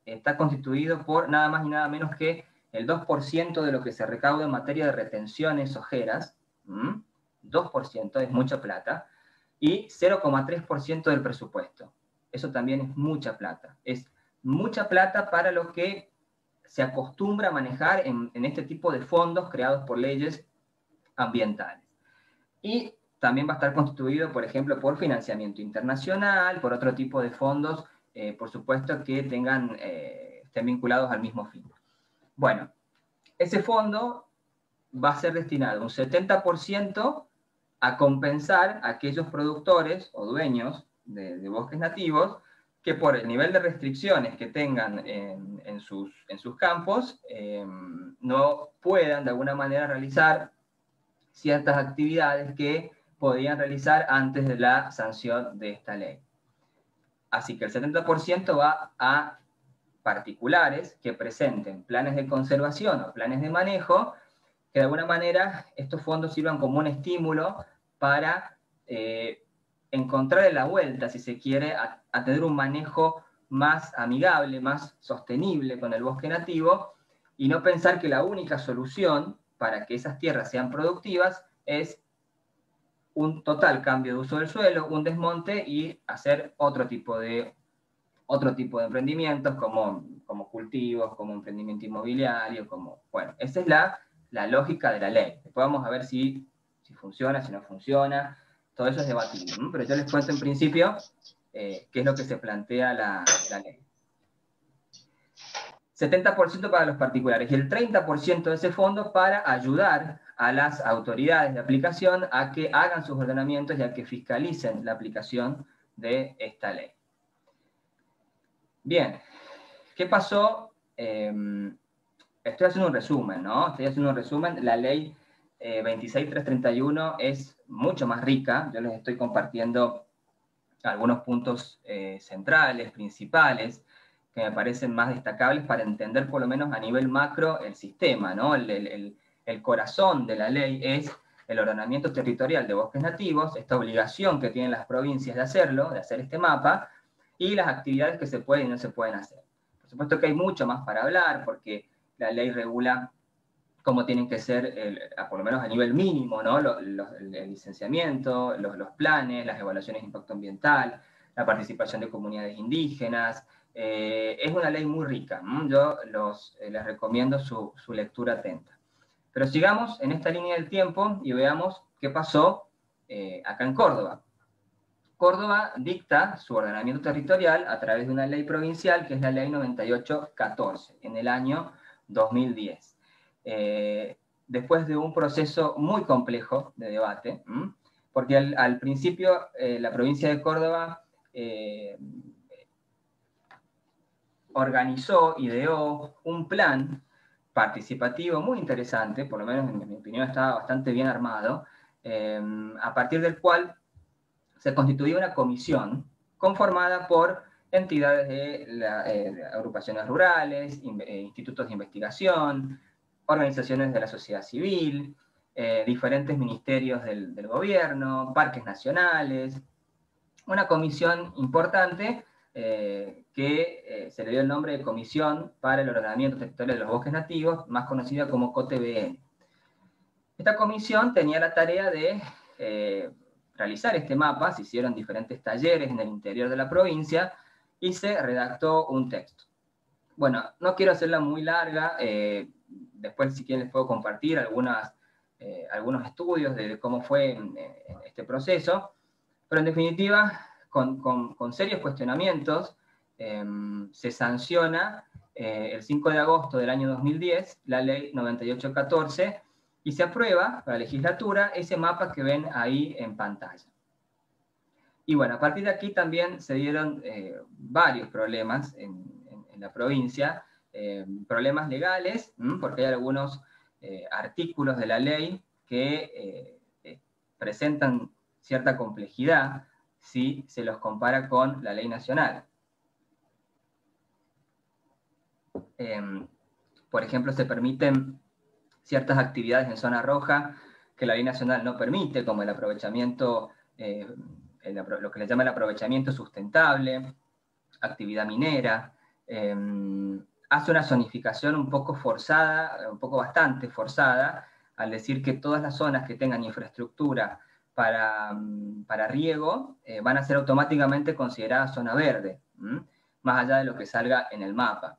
está constituido por nada más y nada menos que el 2% de lo que se recauda en materia de retenciones ojeras, 2% es mucha plata, y 0,3% del presupuesto. Eso también es mucha plata. Es mucha plata para lo que se acostumbra a manejar en este tipo de fondos creados por leyes ambientales. Y también va a estar constituido, por ejemplo, por financiamiento internacional, por otro tipo de fondos, por supuesto, que estén vinculados al mismo fin. Bueno, ese fondo va a ser destinado un 70% a compensar a aquellos productores o dueños de bosques nativos que por el nivel de restricciones que tengan en sus campos, no puedan de alguna manera realizar ciertas actividades que podían realizar antes de la sanción de esta ley. Así que el 70% va a particulares que presenten planes de conservación o planes de manejo, que de alguna manera estos fondos sirvan como un estímulo para encontrar la vuelta, si se quiere, a tener un manejo más amigable, más sostenible con el bosque nativo, y no pensar que la única solución para que esas tierras sean productivas es un total cambio de uso del suelo, un desmonte y hacer otro tipo de emprendimientos como cultivos, como emprendimiento inmobiliario, bueno, esa es la lógica de la ley. Después vamos a ver si funciona, si no funciona, todo eso es debatible, pero yo les cuento en principio qué es lo que se plantea la ley. 70% para los particulares y el 30% de ese fondo para ayudar a las autoridades de aplicación a que hagan sus ordenamientos y a que fiscalicen la aplicación de esta ley. Bien, ¿qué pasó? Estoy haciendo un resumen, ¿no? La ley 26331 es mucho más rica. Yo les estoy compartiendo algunos puntos centrales, principales, que me parecen más destacables para entender por lo menos a nivel macro el sistema, ¿no? El corazón de la ley es el ordenamiento territorial de bosques nativos, esta obligación que tienen las provincias de hacerlo, de hacer este mapa, y las actividades que se pueden y no se pueden hacer. Por supuesto que hay mucho más para hablar, porque la ley regula cómo tienen que ser, por lo menos a nivel mínimo, ¿no? El licenciamiento, los planes, las evaluaciones de impacto ambiental, la participación de comunidades indígenas. Es una ley muy rica. Yo les recomiendo su lectura atenta. Pero sigamos en esta línea del tiempo y veamos qué pasó acá en Córdoba. Córdoba dicta su ordenamiento territorial a través de una ley provincial, que es la ley 9814, en el año 2010. Después de un proceso muy complejo de debate, porque al principio la provincia de Córdoba organizó, ideó un plan participativo muy interesante, por lo menos en mi opinión estaba bastante bien armado, a partir del cual se constituía una comisión conformada por entidades de agrupaciones rurales, institutos de investigación, organizaciones de la sociedad civil, diferentes ministerios del gobierno, parques nacionales, una comisión importante que se le dio el nombre de Comisión para el Ordenamiento Territorial de los Bosques Nativos, más conocida como COTBN. Esta comisión tenía la tarea de realizar este mapa, se hicieron diferentes talleres en el interior de la provincia y se redactó un texto. Bueno, no quiero hacerla muy larga, después si quieren les puedo compartir algunos estudios de cómo fue este proceso, pero en definitiva, con serios cuestionamientos, se sanciona el 5 de agosto del año 2010 la ley 9814 y se aprueba para la legislatura ese mapa que ven ahí en pantalla. Y bueno, a partir de aquí también se dieron varios problemas en la provincia, problemas legales, porque hay algunos artículos de la ley que presentan cierta complejidad si se los compara con la ley nacional. Por ejemplo, se permiten ciertas actividades en zona roja que la ley nacional no permite, como el aprovechamiento, lo que le llama el aprovechamiento sustentable, actividad minera, hace una zonificación un poco forzada, bastante forzada, al decir que todas las zonas que tengan infraestructura para riego van a ser automáticamente consideradas zona verde, más allá de lo que salga en el mapa.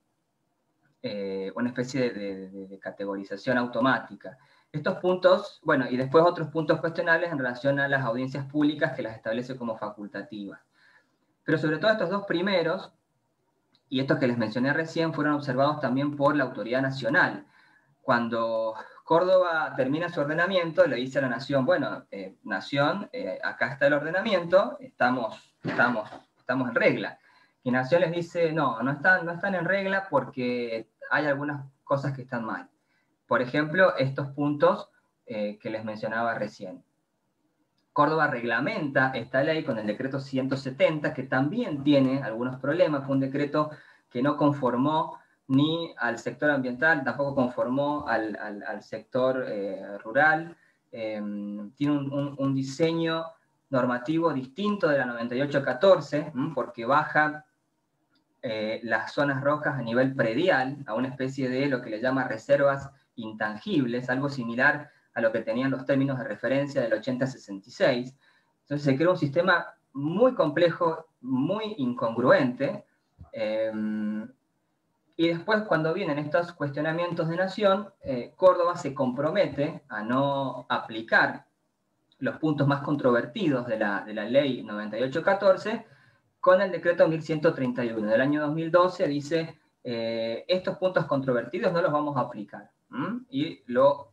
Una especie de categorización automática. Estos puntos, bueno, y después otros puntos cuestionables en relación a las audiencias públicas que las establece como facultativas. Pero sobre todo estos dos primeros, y estos que les mencioné recién, fueron observados también por la autoridad nacional. Cuando Córdoba termina su ordenamiento, le dice a la Nación, bueno, Nación, acá está el ordenamiento, estamos en regla. Y Nación les dice, no están en regla porque hay algunas cosas que están mal. Por ejemplo, estos puntos que les mencionaba recién. Córdoba reglamenta esta ley con el decreto 170, que también tiene algunos problemas. Fue un decreto que no conformó ni al sector ambiental, tampoco conformó al sector rural. Tiene un diseño normativo distinto de la 9814, porque baja las zonas rojas a nivel predial, a una especie de lo que le llama reservas intangibles, algo similar a lo que tenían los términos de referencia del 8066. Entonces se creó un sistema muy complejo, muy incongruente, y después cuando vienen estos cuestionamientos de Nación, Córdoba se compromete a no aplicar los puntos más controvertidos de la ley 9814, con el decreto 1131 del año 2012 dice, estos puntos controvertidos no los vamos a aplicar, y lo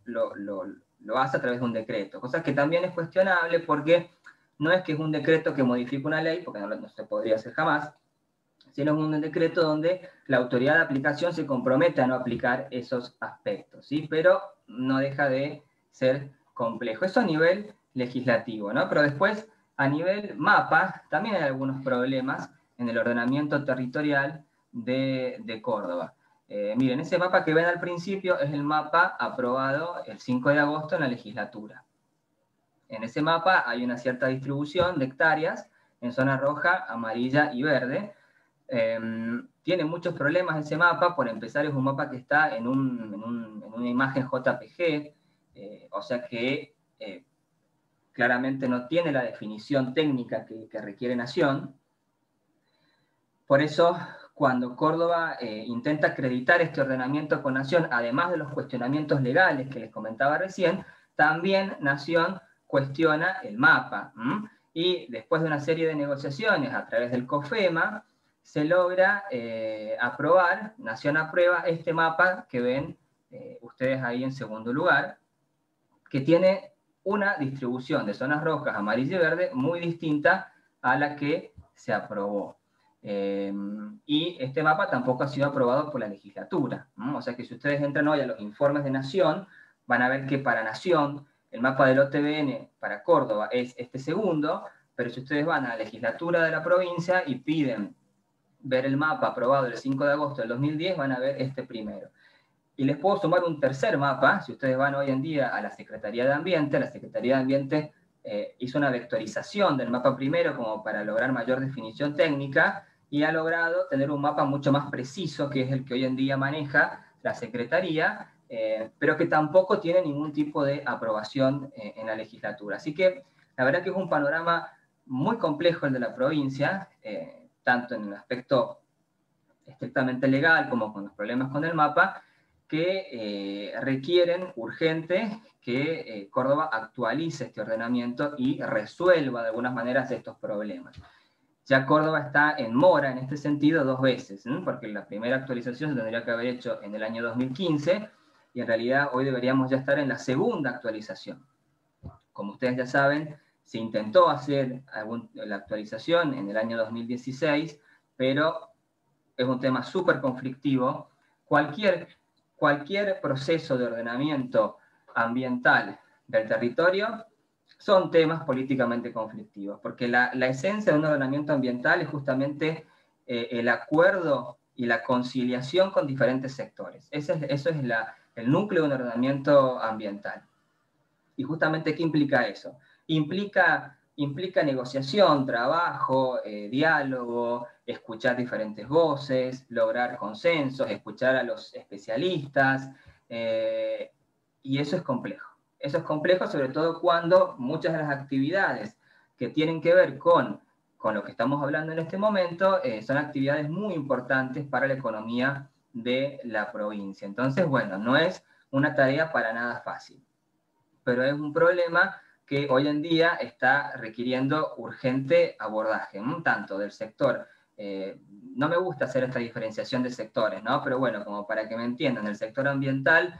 hace a través de un decreto, cosa que también es cuestionable porque no es que es un decreto que modifica una ley, porque no se podría hacer jamás, sino es un decreto donde la autoridad de aplicación se compromete a no aplicar esos aspectos, ¿sí? Pero no deja de ser complejo. Eso a nivel legislativo, ¿no? Pero después, a nivel mapa, también hay algunos problemas en el ordenamiento territorial de Córdoba. Miren, ese mapa que ven al principio es el mapa aprobado el 5 de agosto en la legislatura. En ese mapa hay una cierta distribución de hectáreas en zona roja, amarilla y verde, Tiene muchos problemas ese mapa. Por empezar, es un mapa que está en una imagen JPG, o sea que claramente no tiene la definición técnica que requiere Nación. Por eso, cuando Córdoba intenta acreditar este ordenamiento con Nación, además de los cuestionamientos legales que les comentaba recién, también Nación cuestiona el mapa. Y después de una serie de negociaciones a través del COFEMA, se logra aprobar, Nación aprueba este mapa que ven ustedes ahí en segundo lugar, que tiene una distribución de zonas rojas, amarilla y verde muy distinta a la que se aprobó. Y este mapa tampoco ha sido aprobado por la legislatura, ¿no? O sea que si ustedes entran hoy a los informes de Nación, van a ver que para Nación, el mapa del OTBN para Córdoba es este segundo, pero si ustedes van a la legislatura de la provincia y piden ver el mapa aprobado el 5 de agosto del 2010, van a ver este primero. Y les puedo sumar un tercer mapa. Si ustedes van hoy en día a la Secretaría de Ambiente, la Secretaría de Ambiente hizo una vectorización del mapa primero como para lograr mayor definición técnica, y ha logrado tener un mapa mucho más preciso, que es el que hoy en día maneja la Secretaría, pero que tampoco tiene ningún tipo de aprobación en la legislatura. Así que la verdad que es un panorama muy complejo el de la provincia, tanto en el aspecto estrictamente legal como con los problemas con el mapa, que requieren urgente que Córdoba actualice este ordenamiento y resuelva de algunas maneras estos problemas. Ya Córdoba está en mora en este sentido 2 veces, ¿sí? Porque la primera actualización se tendría que haber hecho en el año 2015, y en realidad hoy deberíamos ya estar en la segunda actualización. Como ustedes ya saben, se intentó hacer la actualización en el año 2016, pero es un tema súper conflictivo. Cualquier proceso de ordenamiento ambiental del territorio son temas políticamente conflictivos, porque la esencia de un ordenamiento ambiental es justamente el acuerdo y la conciliación con diferentes sectores. Eso es el núcleo de un ordenamiento ambiental. Y justamente, ¿qué implica eso? Implica negociación, trabajo, diálogo, escuchar diferentes voces, lograr consensos, escuchar a los especialistas, y eso es complejo. Eso es complejo, sobre todo cuando muchas de las actividades que tienen que ver con lo que estamos hablando en este momento son actividades muy importantes para la economía de la provincia. Entonces, bueno, no es una tarea para nada fácil, pero es un problema que hoy en día está requiriendo urgente abordaje, tanto del sector. No me gusta hacer esta diferenciación de sectores, ¿no? Pero bueno, como para que me entiendan, el sector ambiental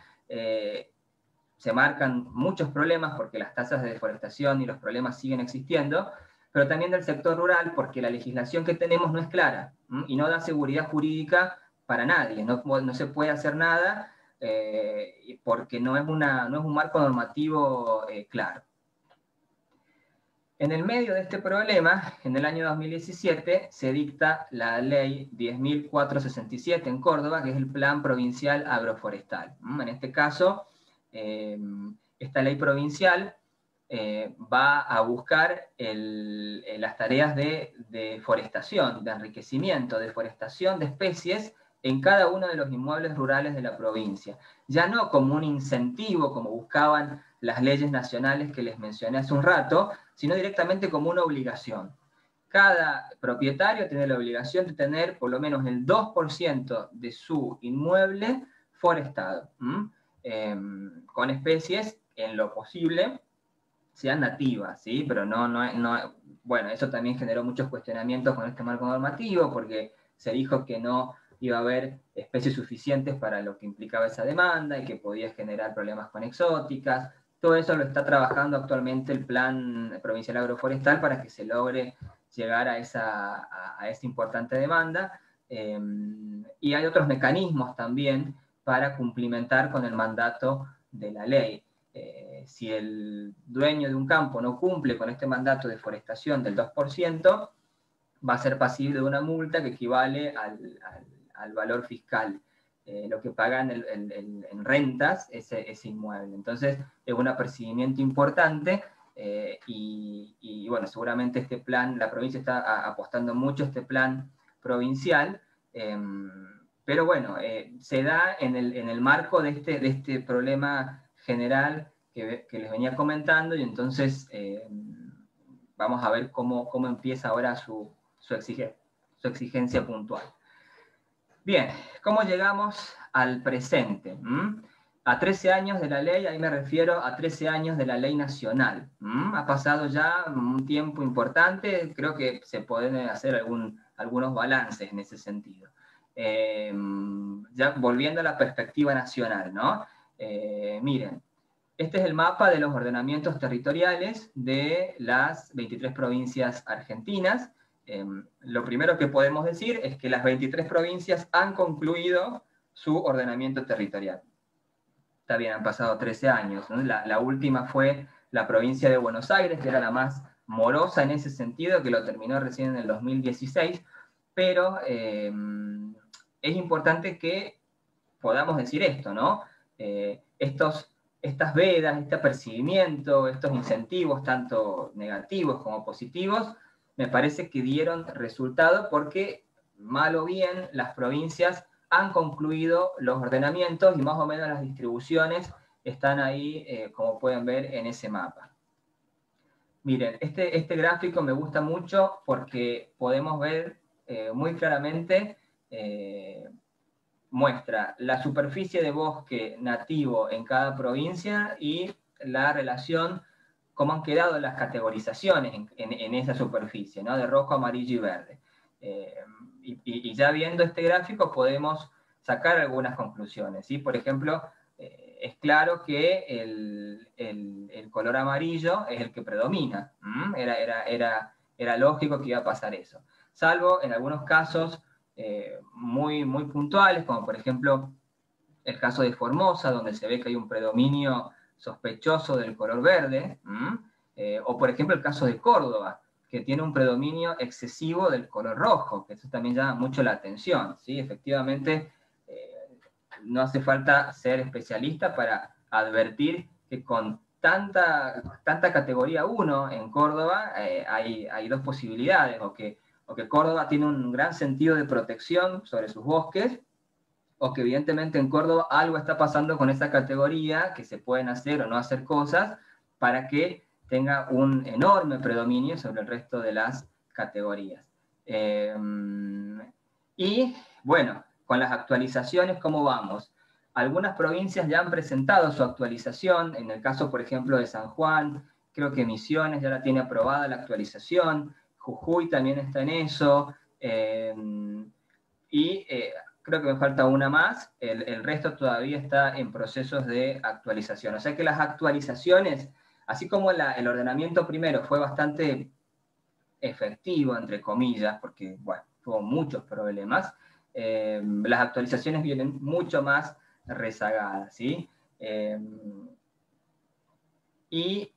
se marcan muchos problemas porque las tasas de deforestación y los problemas siguen existiendo, pero también del sector rural porque la legislación que tenemos no es clara y no da seguridad jurídica para nadie, no se puede hacer nada porque no es un marco normativo claro. En el medio de este problema, en el año 2017, se dicta la ley 10.467 en Córdoba, que es el Plan Provincial Agroforestal. En este caso, esta ley provincial va a buscar las tareas de deforestación, de enriquecimiento, de forestación de especies en cada uno de los inmuebles rurales de la provincia. Ya no como un incentivo, como buscaban las leyes nacionales que les mencioné hace un rato, sino directamente como una obligación. Cada propietario tiene la obligación de tener por lo menos el 2% de su inmueble forestado, con especies, en lo posible, sean nativas, ¿sí? Pero bueno, eso también generó muchos cuestionamientos con este marco normativo, porque se dijo que no iba a haber especies suficientes para lo que implicaba esa demanda y que podía generar problemas con exóticas. Todo eso lo está trabajando actualmente el Plan Provincial Agroforestal para que se logre llegar a esa importante demanda. Y hay otros mecanismos también para cumplimentar con el mandato de la ley. Si el dueño de un campo no cumple con este mandato de forestación del 2%, va a ser pasible de una multa que equivale al valor fiscal, lo que pagan en rentas ese inmueble. Entonces es un apercibimiento importante y bueno, seguramente este plan, la provincia está apostando mucho a este plan provincial, pero bueno, se da en el marco de este problema general que les venía comentando, y entonces vamos a ver cómo empieza ahora su exigencia puntual. Bien, ¿cómo llegamos al presente? A 13 años de la ley, ahí me refiero a 13 años de la ley nacional. Ha pasado ya un tiempo importante, creo que se pueden hacer algunos balances en ese sentido. Ya volviendo a la perspectiva nacional, ¿no? Miren, este es el mapa de los ordenamientos territoriales de las 23 provincias argentinas. Lo primero que podemos decir es que las 23 provincias han concluido su ordenamiento territorial. Está bien, han pasado 13 años, ¿no? La última fue la provincia de Buenos Aires, que era la más morosa en ese sentido, que lo terminó recién en el 2016, pero es importante que podamos decir esto, ¿no? Estas vedas, este apercibimiento, estos incentivos, tanto negativos como positivos, me parece que dieron resultado porque, mal o bien, las provincias han concluido los ordenamientos y más o menos las distribuciones están ahí, como pueden ver en ese mapa. Miren, este gráfico me gusta mucho porque podemos ver muy claramente, muestra la superficie de bosque nativo en cada provincia y la relación, cómo han quedado las categorizaciones en esa superficie, ¿no? De rojo, amarillo y verde. Y ya viendo este gráfico podemos sacar algunas conclusiones, ¿sí? Por ejemplo, es claro que el color amarillo es el que predomina. Era lógico que iba a pasar eso. Salvo en algunos casos muy puntuales, como por ejemplo el caso de Formosa, donde se ve que hay un predominio sospechoso del color verde, o por ejemplo el caso de Córdoba, que tiene un predominio excesivo del color rojo, que eso también llama mucho la atención, ¿sí? Efectivamente, no hace falta ser especialista para advertir que con tanta categoría 1 en Córdoba hay dos posibilidades, o que Córdoba tiene un gran sentido de protección sobre sus bosques, o que evidentemente en Córdoba algo está pasando con esa categoría, que se pueden hacer o no hacer cosas para que tenga un enorme predominio sobre el resto de las categorías. Y bueno, con las actualizaciones, ¿cómo vamos? Algunas provincias ya han presentado su actualización, en el caso, por ejemplo, de San Juan, creo que Misiones ya la tiene aprobada la actualización, Jujuy también está en eso, y creo que me falta una más, el resto todavía está en procesos de actualización. O sea que las actualizaciones, así como el ordenamiento primero fue bastante efectivo, entre comillas, porque, bueno, tuvo muchos problemas, las actualizaciones vienen mucho más rezagadas, ¿sí? ¿Y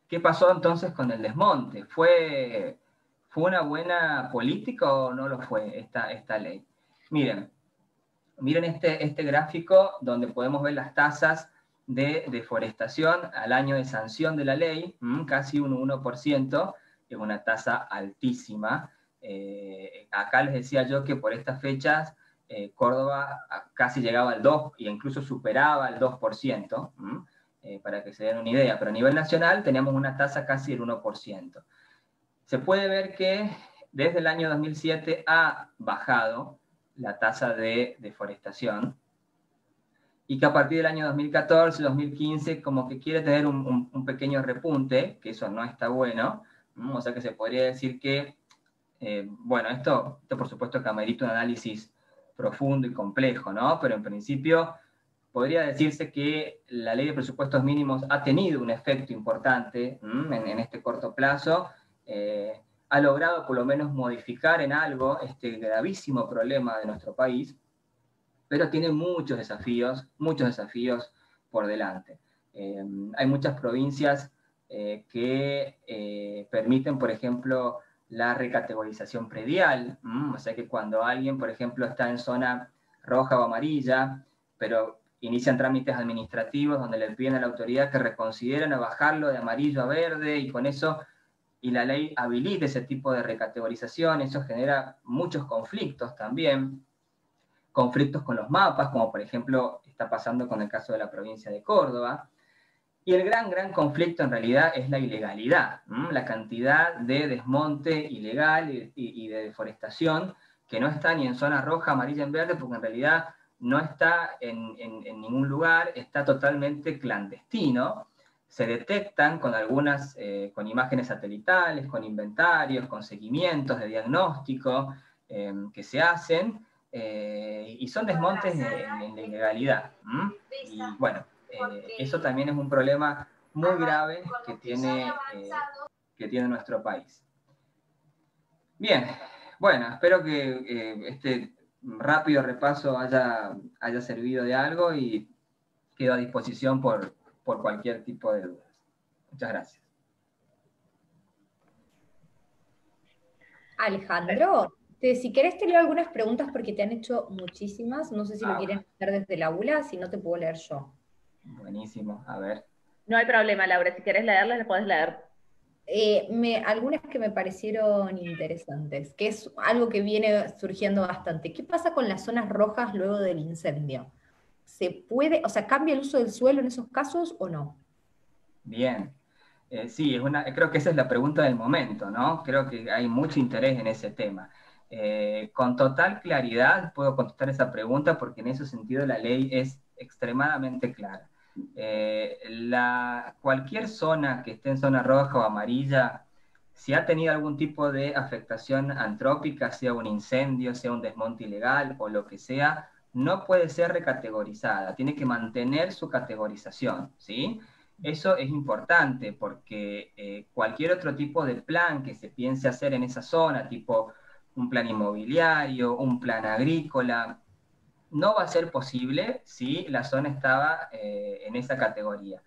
qué pasó entonces con el desmonte? ¿Fue una buena política o no lo fue esta ley? Miren este gráfico donde podemos ver las tasas de deforestación al año de sanción de la ley, casi un 1%, es una tasa altísima. Acá les decía yo que por estas fechas Córdoba casi llegaba al 2% e incluso superaba el 2%, para que se den una idea, pero a nivel nacional teníamos una tasa casi del 1%. Se puede ver que desde el año 2007 ha bajado la tasa de deforestación, y que a partir del año 2014, 2015, como que quiere tener un pequeño repunte, que eso no está bueno, o sea que se podría decir que, bueno, esto por supuesto que amerita un análisis profundo y complejo, ¿no? Pero en principio podría decirse que la ley de presupuestos mínimos ha tenido un efecto importante en este corto plazo, ha logrado por lo menos modificar en algo este gravísimo problema de nuestro país, pero tiene muchos desafíos por delante. Hay muchas provincias que permiten, por ejemplo, la recategorización predial, o sea que cuando alguien, por ejemplo, está en zona roja o amarilla, pero inician trámites administrativos donde le piden a la autoridad que reconsideren a bajarlo de amarillo a verde, y con eso y la ley habilita ese tipo de recategorización, eso genera muchos conflictos también, conflictos con los mapas, como por ejemplo está pasando con el caso de la provincia de Córdoba. Y el gran conflicto en realidad es la ilegalidad, la cantidad de desmonte ilegal y de deforestación que no está ni en zona roja, amarilla, en verde, porque en realidad no está en ningún lugar, está totalmente clandestino. Se detectan con algunas, con imágenes satelitales, con inventarios, con seguimientos de diagnóstico que se hacen, y son desmontes en la ilegalidad. Y bueno, eso también es un problema muy grave que tiene nuestro país. Bien, bueno, espero que este rápido repaso haya servido de algo y quedo a disposición por cualquier tipo de dudas. Muchas gracias. Alejandro, si querés te leo algunas preguntas porque te han hecho muchísimas. No sé si lo quieren hacer desde el aula, si no te puedo leer yo. Buenísimo, a ver. No hay problema, Laura, si querés leerlas, las podés leer. Algunas que me parecieron interesantes, que es algo que viene surgiendo bastante. ¿Qué pasa con las zonas rojas luego del incendio? ¿Se puede, o sea, cambia el uso del suelo en esos casos o no? Bien. Sí, creo que esa es la pregunta del momento, ¿no? Creo que hay mucho interés en ese tema. Con total claridad puedo contestar esa pregunta porque en ese sentido la ley es extremadamente clara. Cualquier zona que esté en zona roja o amarilla, si ha tenido algún tipo de afectación antrópica, sea un incendio, sea un desmonte ilegal o lo que sea, no puede ser recategorizada, tiene que mantener su categorización, ¿sí? Eso es importante porque cualquier otro tipo de plan que se piense hacer en esa zona, tipo un plan inmobiliario, un plan agrícola, no va a ser posible si la zona estaba en esa categoría.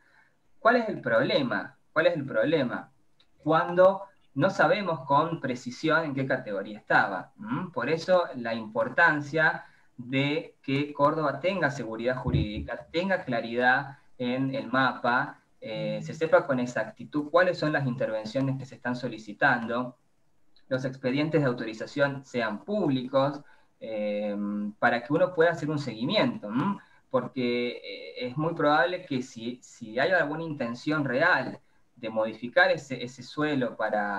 ¿Cuál es el problema? ¿Cuál es el problema? Cuando no sabemos con precisión en qué categoría estaba. Por eso la importancia de que Córdoba tenga seguridad jurídica, tenga claridad en el mapa, se sepa con exactitud cuáles son las intervenciones que se están solicitando, los expedientes de autorización sean públicos, para que uno pueda hacer un seguimiento, porque es muy probable que si hay alguna intención real de modificar ese suelo,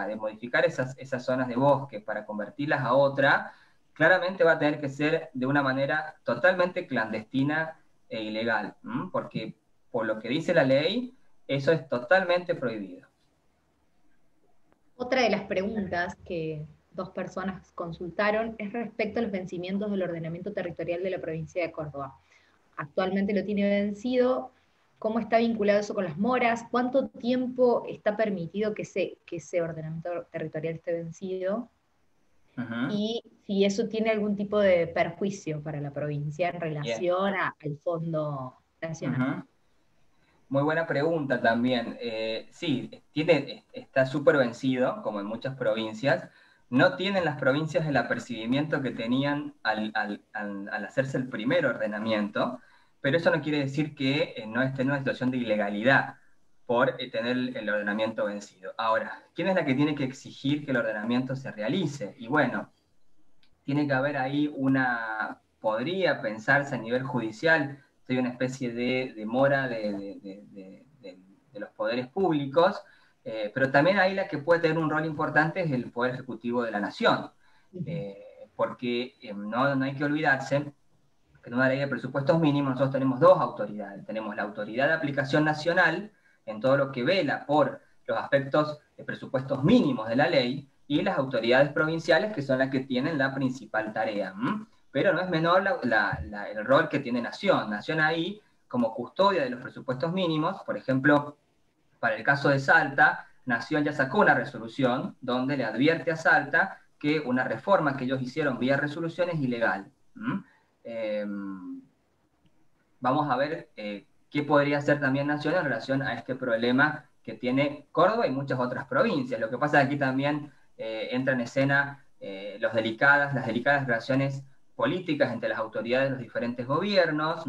de modificar esas zonas de bosque para convertirlas a otra, claramente va a tener que ser de una manera totalmente clandestina e ilegal, porque por lo que dice la ley, eso es totalmente prohibido. Otra de las preguntas que 2 personas consultaron es respecto a los vencimientos del ordenamiento territorial de la provincia de Córdoba. Actualmente lo tiene vencido. ¿Cómo está vinculado eso con las moras? ¿Cuánto tiempo está permitido que ese ordenamiento territorial esté vencido? Y si eso tiene algún tipo de perjuicio para la provincia en relación al Fondo Nacional. Muy buena pregunta también. Sí, está súper vencido, como en muchas provincias. No tienen las provincias el apercibimiento que tenían al hacerse el primer ordenamiento, pero eso no quiere decir que no esté en una situación de ilegalidad por tener el ordenamiento vencido. Ahora, ¿quién es la que tiene que exigir que el ordenamiento se realice? Y bueno, tiene que haber ahí podría pensarse a nivel judicial, hay una especie de demora de los poderes públicos, pero también ahí la que puede tener un rol importante es el Poder Ejecutivo de la Nación, porque no hay que olvidarse que en una ley de presupuestos mínimos nosotros tenemos 2 autoridades. Tenemos la Autoridad de Aplicación Nacional, en todo lo que vela por los aspectos de presupuestos mínimos de la ley, y las autoridades provinciales, que son las que tienen la principal tarea. Pero no es menor el rol que tiene Nación. Nación ahí, como custodia de los presupuestos mínimos, por ejemplo, para el caso de Salta, Nación ya sacó una resolución donde le advierte a Salta que una reforma que ellos hicieron vía resolución es ilegal. Vamos a ver qué podría hacer también Nación en relación a este problema que tiene Córdoba y muchas otras provincias. Lo que pasa es que aquí también entra en escena las delicadas relaciones políticas entre las autoridades de los diferentes gobiernos.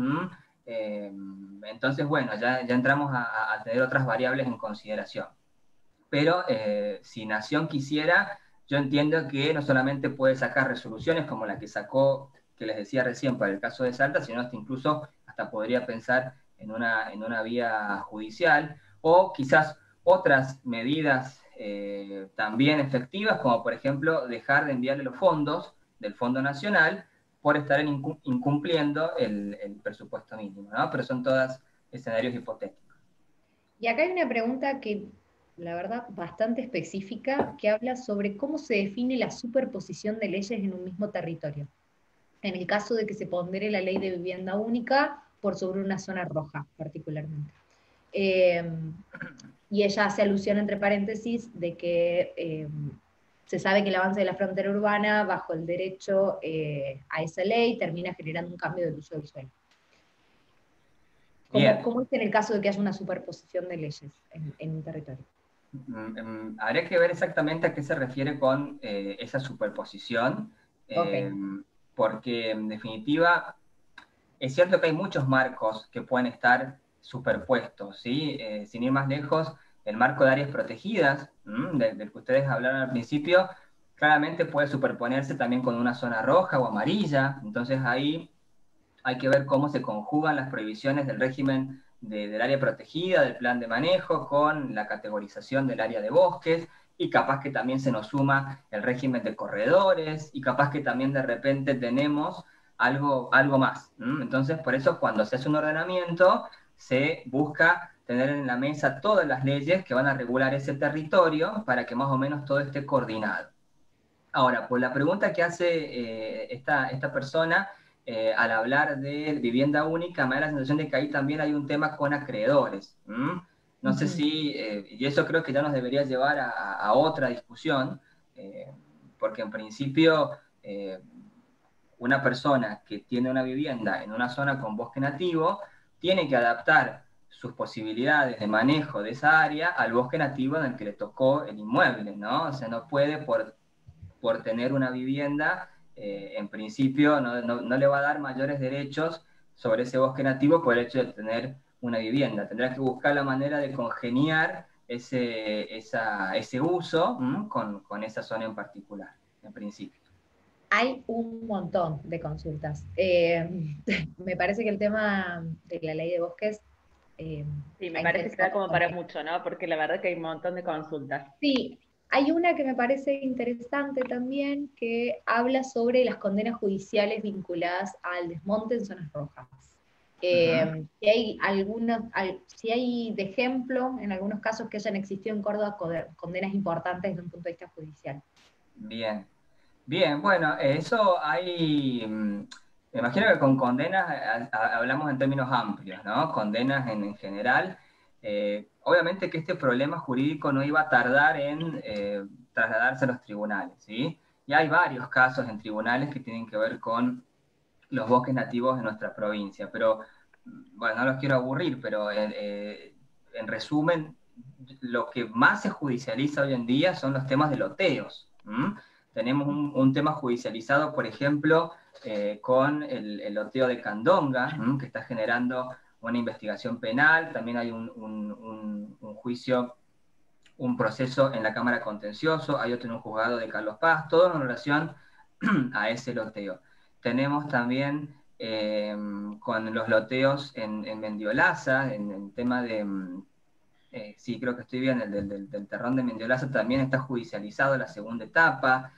Entonces, bueno, ya entramos a tener otras variables en consideración. pero si Nación quisiera, yo entiendo que no solamente puede sacar resoluciones como la que sacó, que les decía recién, para el caso de Salta, sino hasta incluso hasta podría pensar en una vía judicial, o quizás otras medidas también efectivas, como por ejemplo dejar de enviarle los fondos del Fondo Nacional por estar incumpliendo el presupuesto mínimo, ¿no? Pero son todas escenarios hipotéticos. Y acá hay una pregunta que, la verdad, bastante específica, que habla sobre cómo se define la superposición de leyes en un mismo territorio. En el caso de que se pondere la ley de vivienda única por sobre una zona roja, particularmente. Y ella hace alusión, entre paréntesis, de que se sabe que el avance de la frontera urbana, bajo el derecho a esa ley, termina generando un cambio del uso del suelo. ¿Cómo es en el caso de que haya una superposición de leyes en un territorio? Habría que ver exactamente a qué se refiere con esa superposición, Okay. porque en definitiva es cierto que hay muchos marcos que pueden estar superpuestos, ¿sí? Sin ir más lejos, el marco de áreas protegidas, del que ustedes hablaron al principio, claramente puede superponerse también con una zona roja o amarilla, entonces ahí hay que ver cómo se conjugan las prohibiciones del régimen del área protegida, del plan de manejo, con la categorización del área de bosques, y capaz que también se nos suma el régimen de corredores, y capaz que también de repente tenemos algo más. Entonces, por eso cuando se hace un ordenamiento, se busca tener en la mesa todas las leyes que van a regular ese territorio para que más o menos todo esté coordinado. Ahora, por la pregunta que hace esta persona, al hablar de vivienda única, me da la sensación de que ahí también hay un tema con acreedores. No sé si, y eso creo que ya nos debería llevar a otra discusión, porque en principio una persona que tiene una vivienda en una zona con bosque nativo tiene que adaptar sus posibilidades de manejo de esa área al bosque nativo en el que le tocó el inmueble, ¿no? O sea, no puede por tener una vivienda, en principio no le va a dar mayores derechos sobre ese bosque nativo por el hecho de tener una vivienda. Tendrá que buscar la manera de congeniar ese uso con esa zona en particular, en principio. Hay un montón de consultas. Me parece que el tema de la ley de bosques... sí, me parece que da como para mucho, ¿no? Porque la verdad que hay un montón de consultas. Sí, hay una que me parece interesante también, que habla sobre las condenas judiciales vinculadas al desmonte en zonas rojas. Si hay de ejemplo, en algunos casos que hayan existido en Córdoba condenas importantes desde un punto de vista judicial. Bien. Bien, bueno, eso hay, me imagino que con condenas hablamos en términos amplios, ¿no? Condenas en general. Obviamente que este problema jurídico no iba a tardar en trasladarse a los tribunales, ¿sí? Y hay varios casos en tribunales que tienen que ver con los bosques nativos de nuestra provincia, pero, bueno, no los quiero aburrir, pero en resumen, lo que más se judicializa hoy en día son los temas de loteos. Tenemos un tema judicializado, por ejemplo, con el loteo de Candonga, que está generando una investigación penal. También hay un juicio, un proceso en la Cámara Contencioso, hay otro en un juzgado de Carlos Paz, todo en relación a ese loteo. Tenemos también con los loteos en Mendiolaza, en el tema de... sí, creo que estoy bien, el del terrón de Mendiolaza también está judicializado la segunda etapa.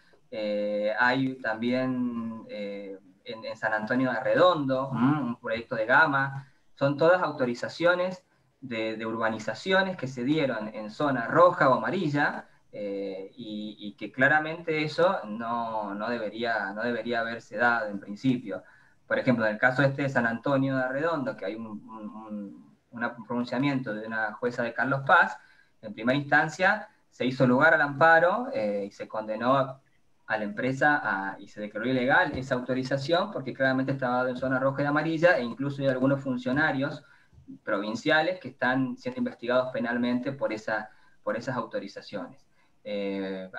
Hay también en San Antonio de Redondo, un proyecto de Gama. Son todas autorizaciones de urbanizaciones que se dieron en zona roja o amarilla, y que claramente eso no debería haberse dado en principio. Por ejemplo, en el caso este de San Antonio de Redondo, que hay un pronunciamiento de una jueza de Carlos Paz, en primera instancia se hizo lugar al amparo y se condenó a la empresa y se declaró ilegal esa autorización porque claramente estaba dado en zona roja y amarilla, e incluso hay algunos funcionarios provinciales que están siendo investigados penalmente por esas autorizaciones.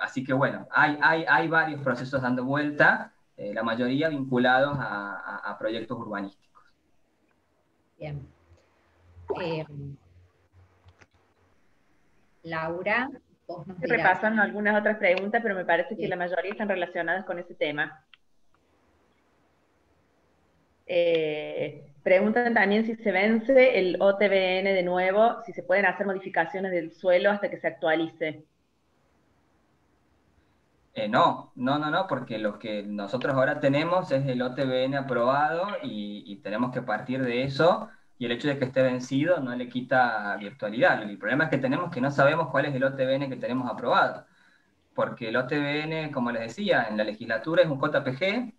Así que bueno, hay varios procesos dando vuelta, la mayoría vinculados a proyectos urbanísticos. Bien. Laura nos Estoy dirás. repasando algunas otras preguntas, pero me parece que Bien. la mayoría están relacionadas con ese tema. Preguntan también si se vence el OTBN de nuevo, si se pueden hacer modificaciones del suelo hasta que se actualice. No, porque lo que nosotros ahora tenemos es el OTBN aprobado y tenemos que partir de eso, y el hecho de que esté vencido no le quita virtualidad. El problema es que tenemos que no sabemos cuál es el OTBN que tenemos aprobado, porque el OTBN, como les decía, en la legislatura es un JPG,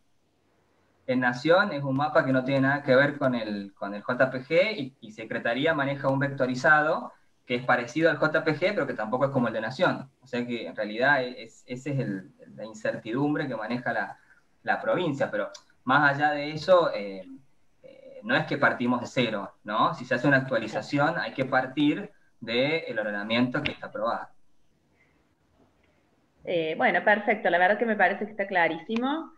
en Nación es un mapa que no tiene nada que ver con el JPG, y Secretaría maneja un vectorizado que es parecido al JPG, pero que tampoco es como el de Nación. O sea que en realidad esa es la incertidumbre que maneja la provincia, pero más allá de eso, no es que partimos de cero, ¿no? Si se hace una actualización, hay que partir del ordenamiento que está aprobado. Bueno, perfecto. La verdad que me parece que está clarísimo.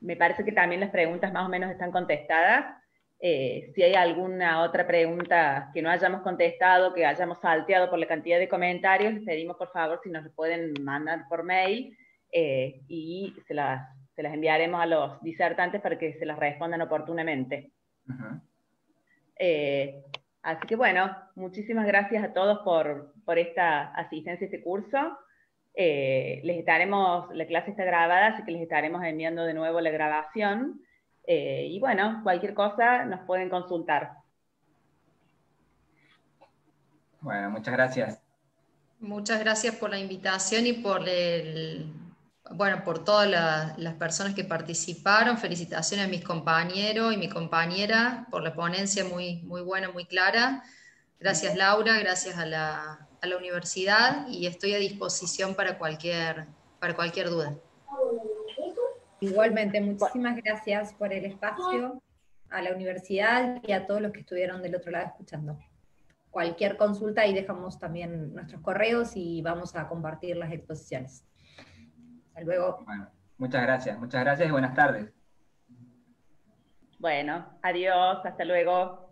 Me parece que también las preguntas más o menos están contestadas. Si hay alguna otra pregunta que no hayamos contestado, que hayamos salteado por la cantidad de comentarios, les pedimos por favor si nos lo pueden mandar por mail, y se las enviaremos a los disertantes para que se las respondan oportunamente. Uh-huh. Así que bueno, muchísimas gracias a todos por esta asistencia a este curso. La clase está grabada, así que les estaremos enviando de nuevo la grabación. Y bueno, cualquier cosa nos pueden consultar. Bueno, muchas gracias. Muchas gracias por la invitación y por por todas las personas que participaron. Felicitaciones a mis compañeros y mi compañera por la ponencia muy, muy buena, muy clara. Gracias Laura, gracias a la universidad, y estoy a disposición para cualquier duda. Igualmente, muchísimas gracias por el espacio, a la universidad y a todos los que estuvieron del otro lado escuchando. Cualquier consulta, ahí dejamos también nuestros correos y vamos a compartir las exposiciones. Hasta luego. Bueno, muchas gracias y buenas tardes. Bueno, adiós, hasta luego.